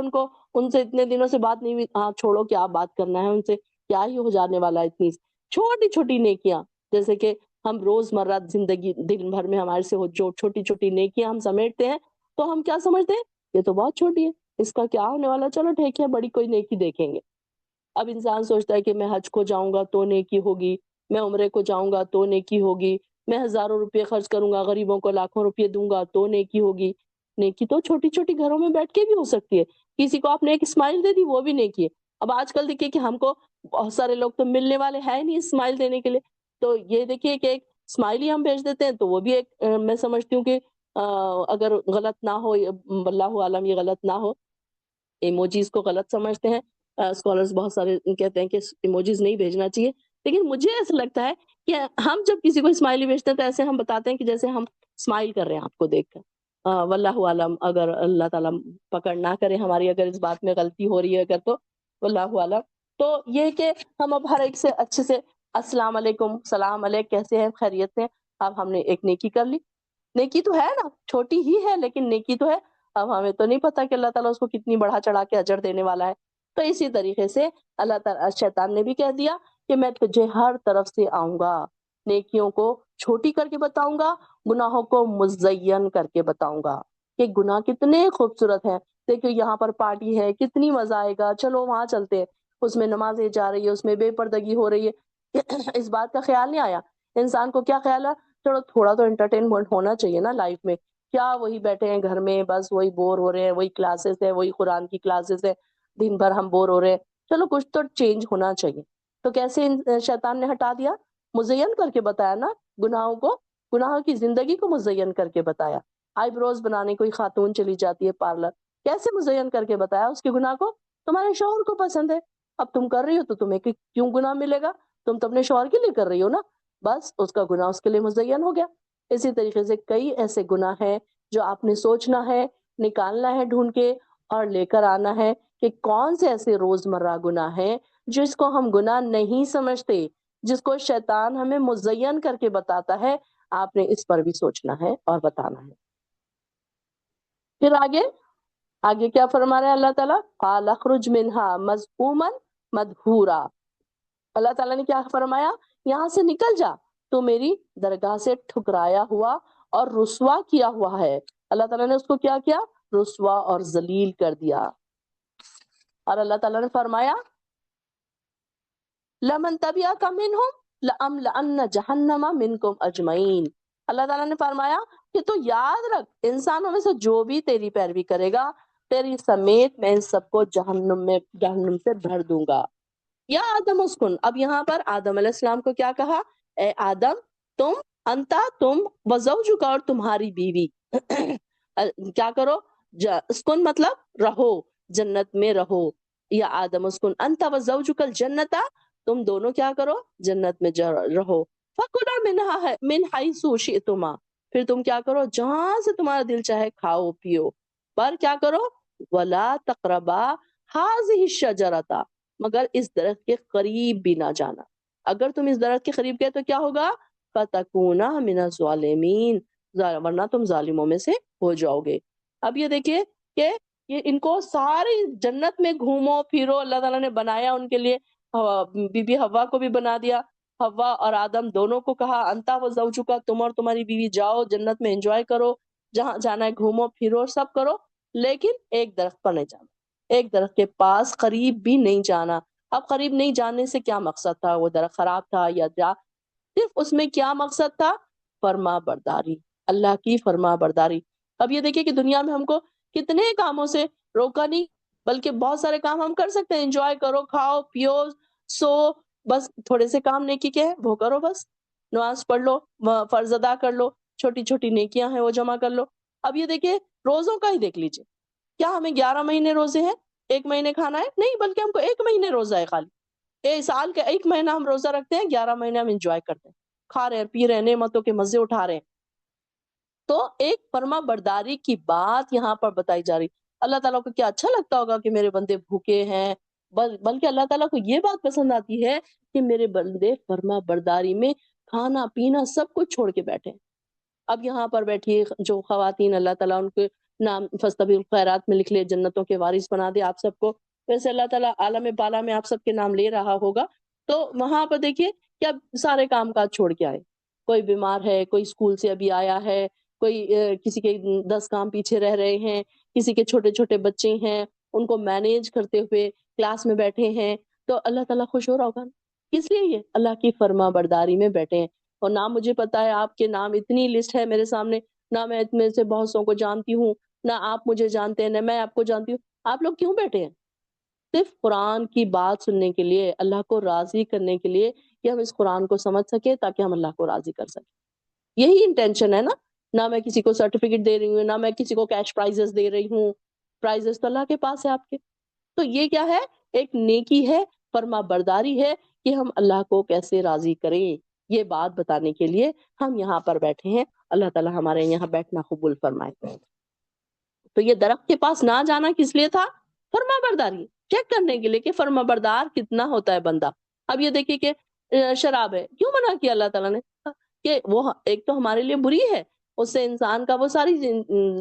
ان سے اتنے دنوں سے بات نہیں ہوئی، ہاں چھوڑو، کیا بات کرنا ہے ان سے، کیا ہی ہو جانے والا ہے، اتنی چھوٹی چھوٹی نیکیاں، جیسے کہ ہم روز مرہ زندگی دن بھر میں ہمارے سے جو چھوٹی چھوٹی نیکیاں ہم سمیٹتے ہیں تو ہم کیا سمجھتے ہیں، یہ تو بہت چھوٹی ہے، اس کا کیا ہونے والا، چلو ٹھیک ہے، بڑی کوئی نیکی دیکھیں گے۔ اب انسان سوچتا ہے کہ میں حج کو جاؤں گا تو نیکی ہوگی، میں عمرے کو جاؤں گا تو نیکی ہوگی، میں ہزاروں روپے خرچ کروں گا، غریبوں کو لاکھوں روپے دوں گا تو نیکی ہوگی۔ نیکی تو چھوٹی چھوٹی گھروں میں بیٹھ کے بھی ہو سکتی ہے، کسی کو آپ نے ایک اسمائل دے دی وہ بھی نیکی ہے۔ اب آج کل دیکھیے کہ ہم کو بہت سارے لوگ تو ملنے والے ہیں نہیں اسمائل دینے کے لیے، تو یہ دیکھیے کہ ایک اسمائل ہی ہم بھیج دیتے ہیں، تو وہ بھی ایک میں سمجھتی ہوں کہ اگر غلط نہ ہو، واللہ عالم یہ غلط نہ ہو، ایموجیز کو غلط سمجھتے ہیں اسکالرز بہت سارے کہتے ہیں کہ ایموجیز نہیں بھیجنا چاہیے، لیکن مجھے ایسا لگتا ہے کہ ہم جب کسی کو اسمائلی بھیجتے ہیں تو ایسے ہم بتاتے ہیں کہ جیسے ہم اسمائل کر رہے ہیں آپ کو دیکھ کر۔ واللہ عالم، اگر اللہ تعالیٰ پکڑ نہ کرے ہماری، اگر اس بات میں غلطی ہو رہی ہے اگر، تو واللہ عالم۔ تو یہ کہ ہم اب ہر ایک سے اچھے سے السلام علیکم، سلام علیکم، کیسے ہیں، خیریت سے، اب ہم نے ایک نیکی کر لی۔ نیکی تو ہے نا، چھوٹی ہی ہے لیکن نیکی تو ہے۔ اب ہمیں تو نہیں پتا کہ اللہ تعالیٰ اس کو کتنی بڑھا چڑھا کے اجر دینے والا ہے۔ تو اسی طریقے سے اللہ تعالیٰ، شیطان نے بھی کہہ دیا کہ میں تجھے ہر طرف سے آؤں گا، نیکیوں کو چھوٹی کر کے بتاؤں گا، گناہوں کو مزین کر کے بتاؤں گا کہ گناہ کتنے خوبصورت ہیں۔ دیکھو یہاں پر پارٹی ہے، کتنی مزہ آئے گا، چلو وہاں چلتے ہیں، اس میں نمازیں جا رہی ہے، اس میں بے پردگی ہو رہی ہے، اس بات کا خیال نہیں آیا انسان کو، کیا خیال ہے، چلو تھوڑا تو انٹرٹینمنٹ ہونا چاہیے نا لائف میں، کیا وہی بیٹھے ہیں گھر میں، بس وہی بور ہو رہے ہیں، وہی کلاسز ہے، وہی قرآن کی کلاسز ہے، دن بھر ہم بور ہو رہے ہیں، چلو کچھ تو چینج ہونا چاہیے۔ تو کیسے شیطان نے ہٹا دیا، مزین کر کے بتایا نا گناہوں کو، گناہوں کی زندگی کو مزین کر کے بتایا۔ آئی بروز بنانے کوئی خاتون چلی جاتی ہے پارلر، کیسے مزین کر کے بتایا اس کے گناہ کو، تمہارے شوہر کو پسند ہے، اب تم کر رہی ہو تو تمہیں کیوں گناہ ملے گا، تم تو اپنے شوہر کے لیے کر رہی ہو نا، بس اس کا گناہ اس کے لیے مزین ہو گیا۔ اسی طریقے سے کئی ایسے گناہ ہیں جو آپ نے سوچنا ہے، نکالنا ہے ڈھونڈ کے، اور لے کر آنا ہے کہ کون سے ایسے روزمرہ گناہ ہیں جس کو ہم گناہ نہیں سمجھتے، جس کو شیطان ہمیں مزین کر کے بتاتا ہے، آپ نے اس پر بھی سوچنا ہے اور بتانا ہے۔ پھر آگے کیا فرما رہے ہیں اللہ تعالیٰ، قال اخرج منها مذءوما مدحورا، اللہ تعالیٰ نے کیا فرمایا، یہاں سے نکل جا، تو میری درگاہ سے ٹھکرایا ہوا اور رسوا کیا ہوا ہے۔ اللہ تعالیٰ نے اس کو کیا کیا، رسوا اور ذلیل کر دیا۔ اور اللہ تعالیٰ نے فرمایا لمن تبعک منہم لأملأن جہنم منکم اجمعین، اللہ تعالیٰ نے فرمایا کہ تو یاد رکھ انسانوں میں سے جو بھی تیری پیروی کرے گا تیری سمیت میں ان سب کو جہنم سے بھر دوں گا۔ یا آدم اسکن، اب یہاں پر آدم علیہ السلام کو کیا کہا؟ اے آدم تم، انتا تم، وزوجک اور تمہاری بیوی کیا کرو؟ اسکن مطلب رہو، جنت میں رہو۔ یا آدم اسکن انتا وزوجک الجنتا، تم دونوں کیا کرو؟ جنت میں رہو۔ فکلا منہا من حیث شئتما، پھر تم کیا کرو؟ جہاں سے تمہارا دل چاہے کھاؤ پیو، پر کیا کرو؟ ولا تقربا ہذہ الشجرۃ، مگر اس درخت کے قریب بھی نہ جانا۔ اگر تم اس درخت کے قریب گئے تو کیا ہوگا؟ فتکونا من الظالمین، ورنہ تم ظالموں میں سے ہو جاؤ گے۔ اب یہ دیکھیے کہ یہ ان کو ساری جنت میں گھومو پھرو، اللہ تعالیٰ نے بنایا ان کے لیے، بی بی حوا کو بھی بنا دیا، حوا اور آدم دونوں کو کہا انتا و زوجکا، تم اور تمہاری بیوی جاؤ جنت میں انجوائے کرو، جہاں جانا ہے گھومو پھرو سب کرو، لیکن ایک درخت پر نہیں جانا، ایک درخت کے پاس قریب بھی نہیں جانا۔ اب قریب نہیں جانے سے کیا مقصد تھا؟ وہ درخت خراب تھا یا صرف اس میں کیا مقصد تھا؟ فرما برداری، اللہ کی فرما برداری۔ اب یہ دیکھیں کہ دنیا میں ہم کو کتنے کاموں سے روکا نہیں، بلکہ بہت سارے کام ہم کر سکتے ہیں، انجوائے کرو، کھاؤ پیو سو، بس تھوڑے سے کام نیکی کے ہیں وہ کرو، بس نماز پڑھ لو، فرض ادا کر لو، چھوٹی چھوٹی نیکیاں ہیں وہ جمع کر لو۔ اب یہ دیکھیں روزوں کا ہی دیکھ لیجئے، کیا ہمیں 11 مہینے روزے ہیں؟ ایک مہینے کھانا ہے؟ نہیں، بلکہ ہم کو ایک مہینے روزہ ہے خالی۔ ایک سال کا ایک مہینہ ہم روزہ رکھتے ہیں، 11 مہینے ہم انجوائے کرتے ہیں، کھا رہے ہیں پی رہے ہیں، نعمتوں کے مزے اٹھا رہے ہیں۔ تو ایک فرما برداری کی بات یہاں پر بتائی جا رہی۔ اللہ تعالیٰ کو کیا اچھا لگتا ہوگا کہ میرے بندے بھوکے ہیں، بلکہ اللہ تعالیٰ کو یہ بات پسند آتی ہے کہ میرے بندے فرما برداری میں کھانا پینا سب کچھ چھوڑ کے بیٹھے۔ اب یہاں پر بیٹھی جو خواتین، اللہ تعالیٰ ان کے نام فاستبقوا الخیرات میں لکھ لے، جنتوں کے وارث بنا دے آپ سب کو۔ ویسے اللہ تعالیٰ عالم بالا میں آپ سب کے نام لے رہا ہوگا، تو وہاں پر دیکھیے کیا سارے کام کاج چھوڑ کے آئے۔ کوئی بیمار ہے، کوئی اسکول سے ابھی آیا ہے، کوئی کسی کے 10 کام پیچھے رہ رہے ہیں، کسی کے چھوٹے چھوٹے بچے ہیں ان کو مینیج کرتے ہوئے کلاس میں بیٹھے ہیں، تو اللہ تعالیٰ خوش ہو رہا ہوگا۔ کس لیے؟ یہ اللہ کی فرما برداری میں بیٹھے ہیں۔ اور نام مجھے پتا ہے، آپ کے نام اتنی لسٹ ہے میرے سامنے، نہ میں میں سے بہت سو کو جانتی ہوں، نہ آپ مجھے جانتے ہیں، نہ میں آپ کو جانتی ہوں۔ آپ لوگ کیوں بیٹھے ہیں؟ صرف قرآن کی بات سننے کے لیے، اللہ کو راضی کرنے کے لیے، کہ ہم اس قرآن کو سمجھ سکیں تاکہ ہم اللہ کو راضی کر سکیں۔ یہی انٹینشن ہے نا۔ نہ میں کسی کو سرٹیفکیٹ دے رہی ہوں، نہ میں کسی کو کیش پرائزز دے رہی ہوں، پرائزز تو اللہ کے پاس ہے آپ کے۔ تو یہ کیا ہے؟ ایک نیکی ہے، فرما برداری ہے کہ ہم اللہ کو کیسے راضی کریں، یہ بات بتانے کے لیے ہم یہاں پر بیٹھے ہیں۔ اللہ تعالیٰ ہمارے یہاں بیٹھنا قبول فرمائے۔ تو یہ درخت کے پاس نہ جانا کس لیے تھا؟ فرما برداری چیک کرنے کے لیے کہ فرما بردار کتنا ہوتا ہے بندہ۔ اب یہ دیکھیے کہ شراب ہے، کیوں منع کیا اللہ تعالیٰ نے؟ کہ وہ ایک تو ہمارے لیے بری ہے، اس سے انسان کا وہ ساری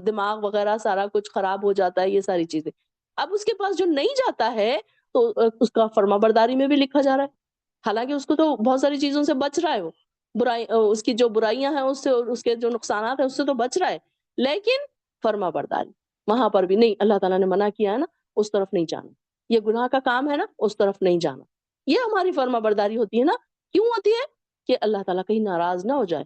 دماغ وغیرہ سارا کچھ خراب ہو جاتا ہے، یہ ساری چیزیں۔ اب اس کے پاس جو نہیں جاتا ہے تو اس کا فرما برداری میں بھی لکھا جا رہا ہے، حالانکہ اس کو تو بہت ساری چیزوں سے بچ رہا ہے، وہ برائی، اس کی جو برائیاں ہیں اس سے، اس کے جو نقصانات ہیں اس سے تو بچ رہا ہے، لیکن فرما برداری وہاں پر بھی نہیں۔ اللہ تعالیٰ نے منع کیا ہے نا، اس طرف نہیں جانا، یہ گناہ کا کام ہے نا، اس طرف نہیں جانا۔ یہ ہماری فرما برداری ہوتی ہے نا۔ کیوں ہوتی ہے؟ کہ اللہ تعالیٰ کہیں ناراض نہ ہو جائے۔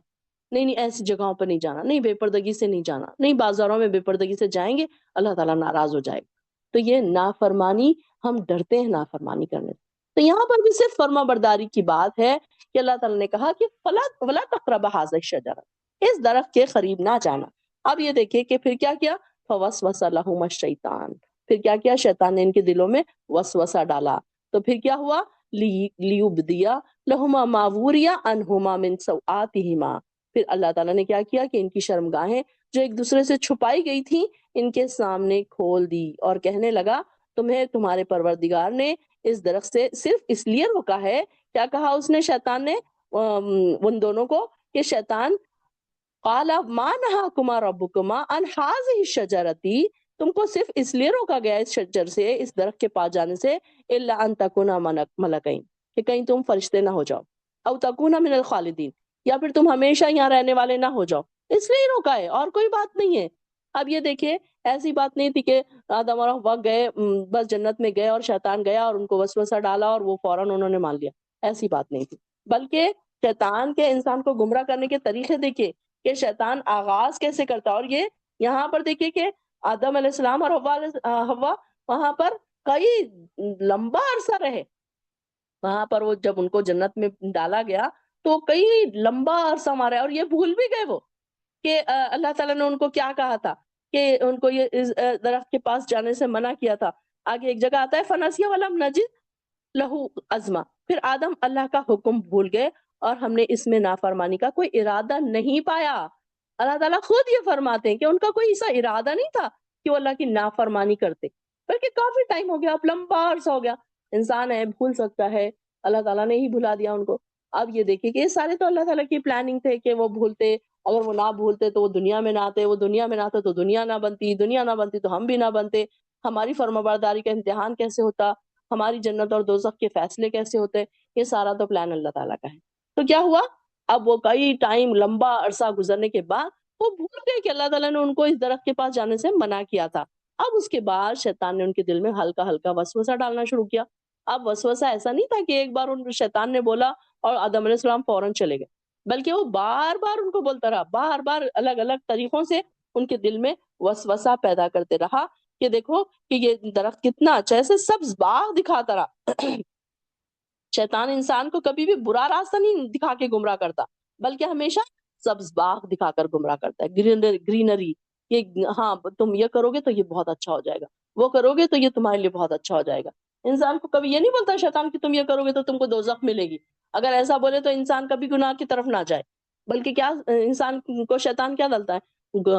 نہیں نہیں، ایسی جگہوں پر نہیں جانا، نہیں بے پردگی سے نہیں جانا، نہیں بازاروں میں بے پردگی سے جائیں گے اللہ تعالیٰ ناراض ہو جائے گا۔ تو یہ نافرمانی، ہم ڈرتے ہیں نافرمانی کرنے سے۔ تو یہاں پر بھی صرف فرما برداری کی بات ہے کہ اللہ تعالیٰ نے کہا کہ وَلَا تَقْرَبَ هَٰذَا الشَّجَرَ، اس درخت کے قریب نہ جانا۔ اب یہ دیکھیں کہ پھر کیا کیا؟ فَوَسْوَسَ لَهُمَا الشَّيْطَانُ، پھر کیا کیا؟ شیطان نے ان کے دلوں میں وسوسہ ڈالا۔ تو پھر کیا ہوا؟ لِيُبْدِيَ لَهُمَا مَا وُرِيَ عَنْهُمَا مِنْ سَوْآتِهِمَا، پھر اللہ تعالیٰ نے کیا کیا کہ ان کی شرمگاہیں جو ایک دوسرے سے چھپائی گئی تھیں ان کے سامنے کھول دی، اور کہنے لگا تمہیں تمہارے پروردگار نے اس درخت سے صرف اس لیے روکا ہے۔ کیا کہا اس نے شیطان نے ان دونوں کو؟ کہ شیطان قال ما نہاکما ربکما عن هذه الشجرۃ، تم کو صرف اس لیے روکا گیا اس شجر سے، اس درخت کے پاس جانے سے، الا ان تکونا ملکین، کہ کہیں تم فرشتے نہ ہو جاؤ، او تکونا من الخالدین، یا پھر تم ہمیشہ یہاں رہنے والے نہ ہو جاؤ، اس لیے روکا ہے، اور کوئی بات نہیں ہے۔ اب یہ دیکھیں ایسی بات نہیں تھی کہ آدم اور حوا گئے بس جنت میں گئے اور شیطان گیا اور ان کو وسوسہ ڈالا اور وہ فوراً انہوں نے مان لیا، ایسی بات نہیں تھی۔ بلکہ شیطان کے انسان کو گمراہ کرنے کے طریقے دیکھے کہ شیطان آغاز کیسے کرتا ہے۔ اور یہ یہاں پر دیکھیے کہ آدم علیہ السلام اور حوا وہاں پر کئی لمبا عرصہ رہے، وہاں پر وہ جب ان کو جنت میں ڈالا گیا تو کئی لمبا عرصہ مارا، اور یہ بھول بھی گئے وہ کہ اللہ تعالیٰ نے ان کو کیا کہا تھا، کہ ان کو یہ اس درخت کے پاس جانے سے منع کیا تھا۔ آگے ایک جگہ آتا ہے فنسیہ ولم نجد لہو عزما، پھر آدم اللہ کا حکم بھول گئے اور ہم نے اس میں نافرمانی کا کوئی ارادہ نہیں پایا۔ اللہ تعالیٰ خود یہ فرماتے ہیں کہ ان کا کوئی ایسا ارادہ نہیں تھا کہ وہ اللہ کی نافرمانی کرتے، بلکہ کافی ٹائم ہو گیا، اب لمبا عرصہ ہو گیا، انسان ہے بھول سکتا ہے، اللہ تعالیٰ نے ہی بھلا دیا ان کو۔ اب یہ دیکھیں کہ یہ سارے تو اللہ تعالیٰ کی پلاننگ تھے کہ وہ بھولتے، اگر وہ نہ بھولتے تو وہ دنیا میں نہ آتے، وہ دنیا میں نہ آتے تو دنیا نہ بنتی، دنیا نہ بنتی تو ہم بھی نہ بنتے، ہماری فرمانبرداری کا امتحان کیسے ہوتا، ہماری جنت اور دوزخ کے فیصلے کیسے ہوتے، یہ سارا تو پلان اللہ تعالیٰ کا ہے۔ تو کیا ہوا، اب وہ کئی ٹائم لمبا عرصہ گزرنے کے بعد وہ بھول گئے کہ اللہ تعالیٰ نے ان کو اس درخت کے پاس جانے سے منع کیا تھا۔ اب اس کے بعد شیطان نے ان کے دل میں ہلکا ہلکا وسوسہ ڈالنا شروع کیا۔ اب وسوسہ ایسا نہیں تھا کہ ایک بار ان شیطان نے بولا اور آدم علیہ السلام فوراً چلے گئے، بلکہ وہ بار بار ان کو بولتا رہا، بار بار الگ الگ طریقوں سے ان کے دل میں وسوسہ پیدا کرتے رہا کہ دیکھو کہ یہ درخت کتنا اچھا ہے، ایسے سبز باغ دکھاتا رہا۔ شیطان انسان کو کبھی بھی برا راستہ نہیں دکھا کے گمراہ کرتا، بلکہ ہمیشہ سبز باغ دکھا کر گمراہ کرتا ہے، گرینری، کہ ہاں تم یہ کرو گے تو یہ بہت اچھا ہو جائے گا، وہ کرو گے تو یہ تمہارے لیے بہت اچھا ہو جائے گا۔ انسان کو کبھی یہ نہیں بولتا شیطان کہ تم یہ کرو گے تو تم کو دوزخ ملے گی، اگر ایسا بولے تو انسان کبھی گناہ کی طرف نہ جائے، بلکہ کیا انسان کو شیطان کیا ڈالتا ہے،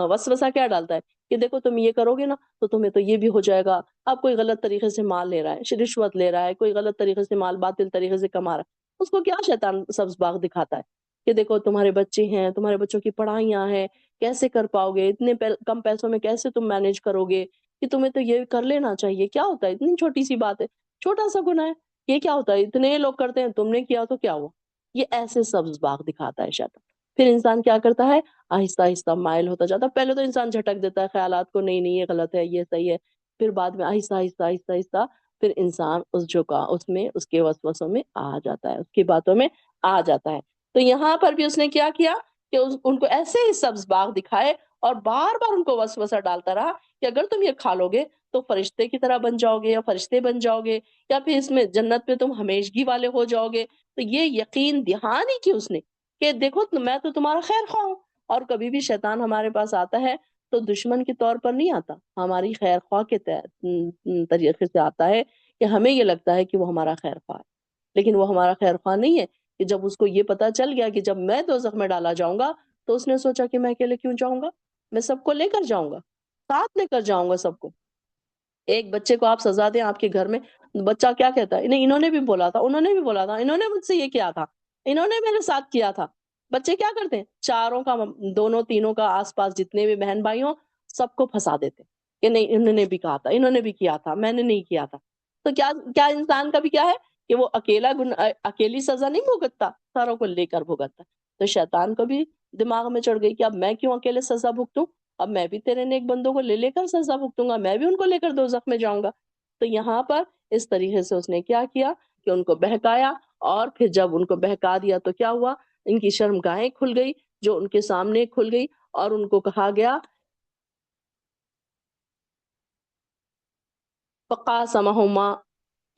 وسوسہ کیا ڈالتا ہے کہ دیکھو تم یہ کرو گے نا تو تمہیں تو یہ بھی ہو جائے گا۔ اب کوئی غلط طریقے سے مال لے رہا ہے، رشوت لے رہا ہے، کوئی غلط طریقے سے مال باطل طریقے سے کما رہا ہے، اس کو کیا شیطان سبز باغ دکھاتا ہے کہ دیکھو تمہارے بچے ہیں، تمہارے بچوں کی پڑھائیاں ہیں، کیسے کر پاؤ گے، اتنے کم پیسوں میں کیسے تم مینج کرو گے، کہ تمہیں تو یہ کر لینا چاہیے، کیا ہوتا ہے اتنی چھوٹی سی بات ہے، چھوٹا سا گناہ ہے، یہ کیا ہوتا ہے، اتنے لوگ کرتے ہیں، تم نے کیا تو کیا ہوا۔ یہ ایسے سبز باغ دکھاتا ہے شیطان۔ پھر انسان کیا کرتا ہے، آہستہ آہستہ مائل ہوتا جاتا ہے، پہلے تو انسان جھٹک دیتا ہے خیالات کو، نہیں نہیں یہ غلط ہے، یہ صحیح ہے، پھر بعد میں آہستہ آہستہ آہستہ آہستہ پھر انسان اس جھکا اس میں اس کے وسوسوں میں آ جاتا ہے، اس کی باتوں میں آ جاتا ہے۔ تو یہاں پر بھی اس نے کیا کیا کہ ان کو ایسے ہی سبز باغ دکھائے اور بار بار ان کو وسوسہ ڈالتا رہا کہ اگر تم یہ کھا لو گے تو فرشتے کی طرح بن جاؤ گے، یا فرشتے بن جاؤ گے، یا پھر اس میں جنت پہ تم ہمیشگی والے ہو جاؤ گے۔ تو یہ یقین دہانی کی اس نے کہ دیکھو میں تو تمہارا خیر خواہ ہوں، اور کبھی بھی شیطان ہمارے پاس آتا ہے تو دشمن کے طور پر نہیں آتا، ہماری خیر خواہ کے طریقے سے آتا ہے، کہ ہمیں یہ لگتا ہے کہ وہ ہمارا خیر خواہ ہے، لیکن وہ ہمارا خیر خواہ نہیں ہے۔ کہ جب اس کو یہ پتا چل گیا کہ جب میں دوزخ میں ڈالا جاؤں گا تو اس نے سوچا کہ میں اکیلے کیوں جاؤں گا، میں سب کو لے کر جاؤں گا، ساتھ لے کر جاؤں گا سب کو۔ ایک بچے کو آپ سزا دیں آپ کے گھر میں، بچہ کیا کہتا ہے، نہیں انہوں نے بھی بولا تھا، انہوں نے بھی بولا تھا، انہوں نے مجھ سے یہ کیا تھا، انہوں نے میرے ساتھ کیا تھا۔ بچے کیا کرتے ہیں، چاروں کا، دونوں تینوں کا، آس پاس جتنے بھی بہن بھائی ہوں سب کو پھنسا دیتے ہیں کہ نہیں انہوں نے بھی کہا تھا، انہوں نے بھی کیا تھا، میں نے نہیں کیا تھا۔ تو کیا کیا انسان کا بھی کیا ہے کہ وہ اکیلی سزا نہیں بھگتتا، ساروں کو لے کر بھگتتا۔ تو شیطان کو بھی دماغ میں چڑھ گئی کہ اب میں کیوں اکیلے سزا بھگتوں، اب میں بھی تیرے نیک بندوں کو لے لے کر سزا بھگتوں گا، میں بھی ان کو لے کر دوزخ میں جاؤں گا۔ تو یہاں پر اس طریقے سے اس نے کیا کیا کہ ان کو بہکایا، اور پھر جب ان کو بہکا دیا تو کیا ہوا، ان کی شرمگاہیں کھل گئی، جو ان کے سامنے کھل گئی، اور ان کو کہا گیا فَقَاسَمَهُمَا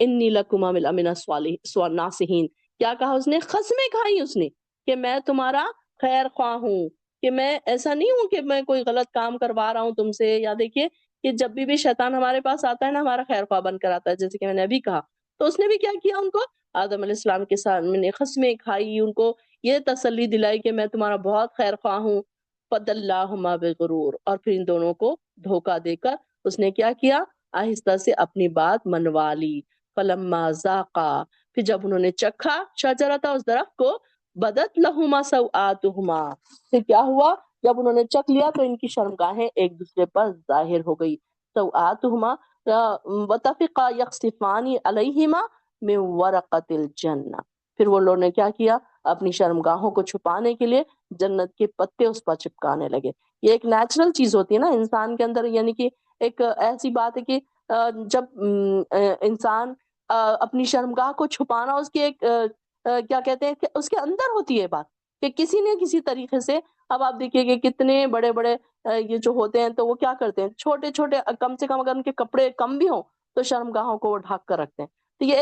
انی لکما من الناصحین، کیا کہا اس نے، قسمیں کھائی اس نے کہ میں تمہارا خیر خواہ ہوں، کہ میں ایسا نہیں ہوں کہ میں کوئی غلط کام کروا رہا ہوں تم سے۔ یا دیکھیے کہ جب بھی شیطان ہمارے پاس آتا ہے نا، ہمارا خیر خواہ بن کر آتا ہے، جیسے کہ میں نے ابھی کہا، تو اس نے بھی کیا کیا، ان کو آدم علیہ السلام کے سامنے قسمیں کھائی، ان کو یہ تسلی دلائی کہ میں تمہارا بہت خیر خواہ ہوں۔ فَدَلَّاهُمَا بِغُرُورٍ، اور پھر ان دونوں کو دھوکہ دے کر اس نے کیا کیا، آہستہ سے اپنی بات منوا لی۔ فَلَمَّا ذَاقَا، پھر جب انہوں نے چکھا شجرۃ، اس درخت کو، بدت لہما سوآتہما، پھر کیا ہوا، جب انہوں نے چکھ لیا تو ان کی شرمگاہیں ایک دوسرے پر ظاہر ہو گئی۔ سوآتہما وطفقا یخصفان علیہما من ورقۃ الجنہ، پھر وہ لوگوں نے کیا کیا، اپنی شرمگاہوں کو چھپانے کے لیے جنت کے پتے اس پر چپکانے لگے۔ یہ ایک نیچرل چیز ہوتی ہے نا انسان کے اندر، یعنی کہ ایک ایسی بات ہے کہ جب انسان اپنی شرمگاہ کو چھپانا، اس کی ایک کیا کہتے ہیں کہ اس کے اندر ہوتی ہے بات، کہ کسی نہ کسی طریقے سے. اب آپ دیکھیے کہ کتنے بڑے بڑے یہ جو ہوتے ہیں تو وہ کیا کرتے ہیں, چھوٹے چھوٹے کم سے کم اگر ان کے کپڑے کم بھی ہوں تو شرمگاہوں کو وہ ڈھک کر رکھتے ہیں. تو یہ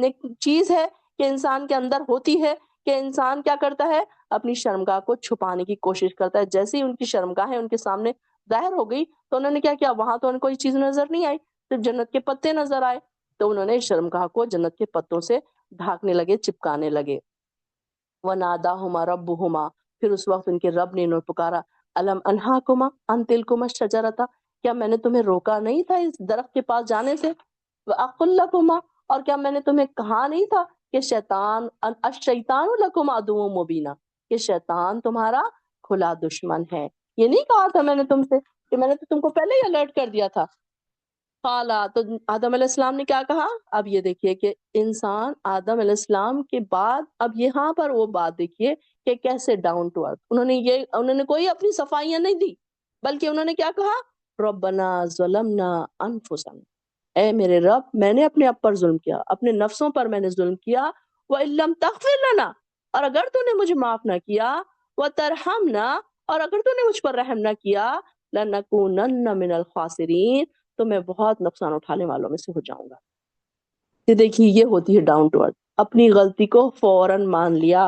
ایک چیز ہے کہ انسان کے اندر ہوتی ہے کہ انسان کیا کرتا ہے, اپنی شرمگاہ کو چھپانے کی کوشش کرتا ہے. جیسے ہی ان کی شرمگاہیں ان کے سامنے ظاہر ہو گئی تو انہوں نے کیا کیا, وہاں تو ان کو کوئی چیز نظر نہیں آئی, صرف جنت کے پتے نظر آئے, تو انہوں نے شرمگاہ کو جنت کے پتوں سے ڈھانکنے لگے, چپکانے لگے. وَنَادَاهُمَا رَبُّهُمَا, پھر اس وقت ان کے رب نے انہیں پکارا, أَلَمْ أَنْهَاكُمَا أَنْ تِلْكُمَا الشَّجَرَةَ, کیا میں نے تمہیں روکا نہیں تھا اس درخت کے پاس جانے سے, وَأَقُلْ لَكُمَا, اور کیا میں نے تمہیں کہا نہیں تھا کہ شیطان الشیطان لکم عدو مبینہ, کہ شیطان تمہارا کھلا دشمن ہے. یہ نہیں کہا تھا میں نے تم سے کہ میں نے تو تم کو پہلے ہی الرٹ کر دیا تھا. قالا, تو آدم علیہ السلام نے کیا کہا. اب یہ دیکھیے کہ انسان آدم علیہ السلام کے بعد اب یہاں پر وہ بات دیکھیے کہ کیسے ڈاؤن ٹو ارتھ, انہوں نے کوئی اپنی صفائیاں نہیں دی, بلکہ انہوں نے کیا کہا, ربنا ظلمنا انفسنا, اے میرے رب میں نے اپنے آپ پر ظلم کیا, اپنے نفسوں پر میں نے ظلم کیا, وَإِن لَّمْ تَغْفِرْ لَنَا, اور اگر تو نے مجھے معاف نہ کیا, وَتَرْحَمْنَا, اور اگر تو نے مجھ پر رحم نہ کیا, لَنَكُونَنَّ مِنَ الْخَاسِرِينَ, تو میں بہت نقصان اٹھانے والوں میں سے ہو جاؤں گا. یہ دیکھیے یہ ہوتی ہے ڈاؤن ٹو ارتھ, اپنی غلطی کو فوراً مان لیا.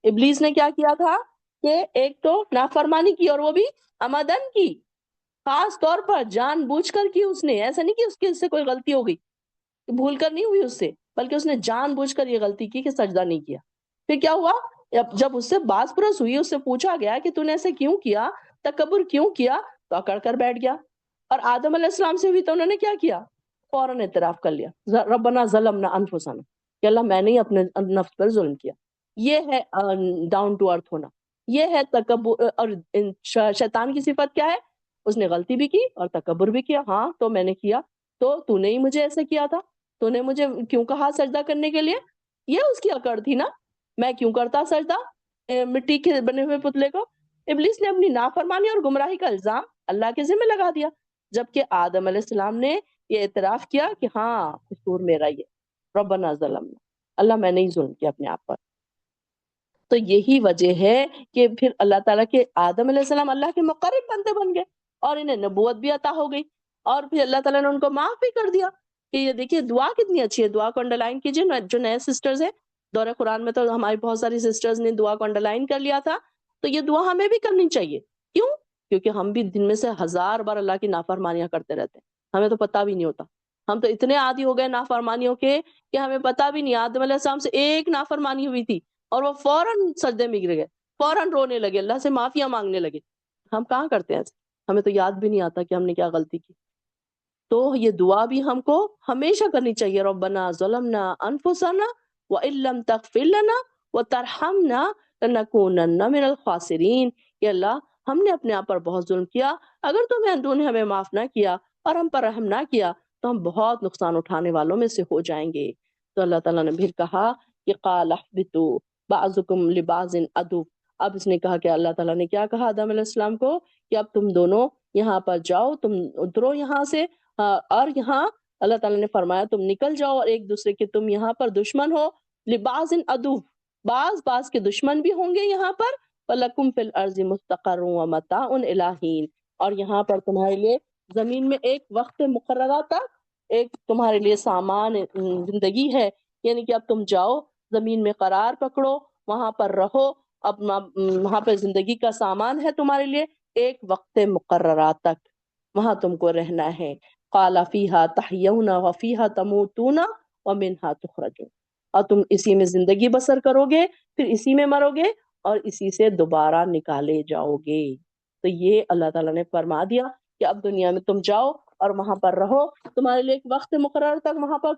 ابلیس نے کیا کیا تھا کہ ایک تو نافرمانی کی, اور وہ بھی عمدن کی, خاص طور پر جان بوجھ کر کی. اس نے ایسا نہیں کہ اس کے سے کوئی غلطی ہو گئی, بھول کر نہیں ہوئی اس سے, بلکہ اس نے جان بوجھ کر یہ غلطی کی کہ سجدہ نہیں کیا. پھر کیا ہوا, جب اس سے باز پرس ہوئی, اس سے پوچھا گیا کہ تو نے ایسے کیوں کیا, تکبر کیوں کیا, تو اکڑ کر بیٹھ گیا. اور آدم علیہ السلام سے بھی تو انہوں نے کیا کیا, فوراً اعتراف کر لیا, ربنا ظلمنا انفسنا, کہ اللہ میں نے اپنے نفس پر ظلم کیا. یہ ہے ڈاؤن ٹو ارتھ ہونا, یہ ہے تکبر. اور شیطان کی صفت کیا ہے, اس نے غلطی بھی کی اور تکبر بھی کیا. ہاں تو میں نے کیا, تو نے ہی مجھے ایسے کیا تھا, تو نے مجھے کیوں کہا سجدہ کرنے کے لیے, یہ اس کی اکڑ تھی نا, میں کیوں کرتا سجدہ مٹی کے بنے ہوئے پتلے کو. ابلیس نے اپنی نافرمانی اور گمراہی کا الزام اللہ کے ذمہ لگا دیا, جبکہ آدم علیہ السلام نے یہ اعتراف کیا کہ ہاں قصور میرا, یہ ربنا ظلمنا, اللہ میں نے ہی ظلم کیا اپنے آپ پر. تو یہی وجہ ہے کہ پھر اللہ تعالیٰ کے آدم علیہ السلام اللہ کے مقرب بندے بن گئے, اور انہیں نبوت بھی عطا ہو گئی, اور پھر اللہ تعالیٰ نے ان کو معاف بھی کر دیا. کہ یہ دیکھیے دعا کتنی اچھی ہے, دعا کو انڈرلائن کیجیے. جو نئے سسٹرز ہیں, دورہ قرآن میں تو ہماری بہت ساری سسٹرز نے دعا کو انڈرلائن کر لیا تھا, تو یہ دعا ہمیں بھی کرنی چاہیے. کیوں, کیونکہ ہم بھی دن میں سے 1000 بار اللہ کی نافرمانیاں کرتے رہتے ہیں, ہمیں تو پتہ بھی نہیں ہوتا. ہم تو اتنے عادی ہو گئے نافرمانیوں کے کہ ہمیں پتہ بھی نہیں. آدم علیہ السلام سے ایک نافرمانی ہوئی تھی اور وہ فوراً سجدے میں گر گئے, فوراً رونے لگے, اللہ سے معافیاں مانگنے لگے. ہم کہاں کرتے ہیں ایسے, ہمیں تو یاد بھی نہیں آتا کہ ہم نے کیا غلطی کی. تو یہ دعا بھی ہم کو ہمیشہ کرنی چاہیے, ربنا ظلمنا انفسنا وَإِن لَّمْ تَغْفِرْ لَنَا وَتَرْحَمْنَا لَنَكُونَنَّ مِنَ الْخَاسِرِينَ, کہ اللہ ہم نے اپنے آپ پر بہت ظلم کیا, اگر تو نے ہمیں معاف نہ کیا اور ہم پر رحم نہ کیا تو ہم بہت نقصان اٹھانے والوں میں سے ہو جائیں گے. تو اللہ تعالیٰ نے پھر کہا کہ قَالَ اهْبِطُوا بَعْضُكُمْ لِبَعْضٍ عَدُوٌّ. اب اس نے کہا کہ اللہ تعالیٰ نے کیا کہا آدم علیہ السلام کو کہ اب تم دونوں یہاں پر جاؤ, تم اترو یہاں سے, اور یہاں اللہ تعالیٰ نے فرمایا تم نکل جاؤ, اور ایک دوسرے کے تم یہاں پر دشمن ہو. لِبَعْضٍ عَدُوٌّ, بعض کے دشمن بھی ہوں گے یہاں پر. وَلَكُمْ فِي الْأَرْضِ مُسْتَقَرٌّ وَمَتَاعٌ إِلَىٰ حِينٍ, اور یہاں پر تمہارے لیے زمین میں ایک وقت مقررہ تک ایک تمہارے لیے سامان زندگی ہے. یعنی کہ اب تم جاؤ, زمین میں قرار پکڑو, وہاں پر رہو, اب وہاں پہ زندگی کا سامان ہے تمہارے لیے, ایک وقت مقررہ تک وہاں تم کو رہنا ہے. قَالَ فِيهَا تَحْيَوْنَ وَفِيهَا تَمُوتُونَ وَمِنْهَا تُخْرَجُونَ, اور تم اسی میں زندگی بسر کرو گے, پھر اسی میں مرو گے, اور اسی سے دوبارہ نکالے جاؤ گے. تو یہ اللہ تعالیٰ نے فرما دیا کہ اب دنیا میں تم جاؤ اور وہاں پر رہو, تمہارے لیے ایک وقت مقرر تک وہاں پر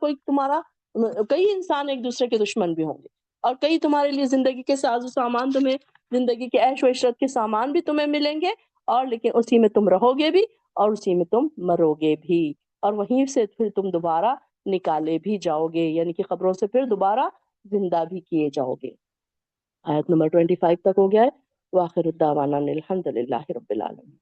کئی انسان ایک دوسرے کے دشمن بھی ہوں گے, اور کئی تمہارے لیے زندگی کے ساز و سامان, تمہیں زندگی کے عیش و عشرت کے سامان بھی تمہیں ملیں گے, اور لیکن اسی میں تم رہو گے بھی اور اسی میں تم مرو گے بھی, اور وہیں سے پھر تم دوبارہ نکالے بھی جاؤ گے, یعنی کہ قبروں سے پھر دوبارہ زندہ بھی کیے جاؤ گے. آیت نمبر 25 تک ہو گیا ہے. وآخر الدعوانا الحمد للہ رب العالمین.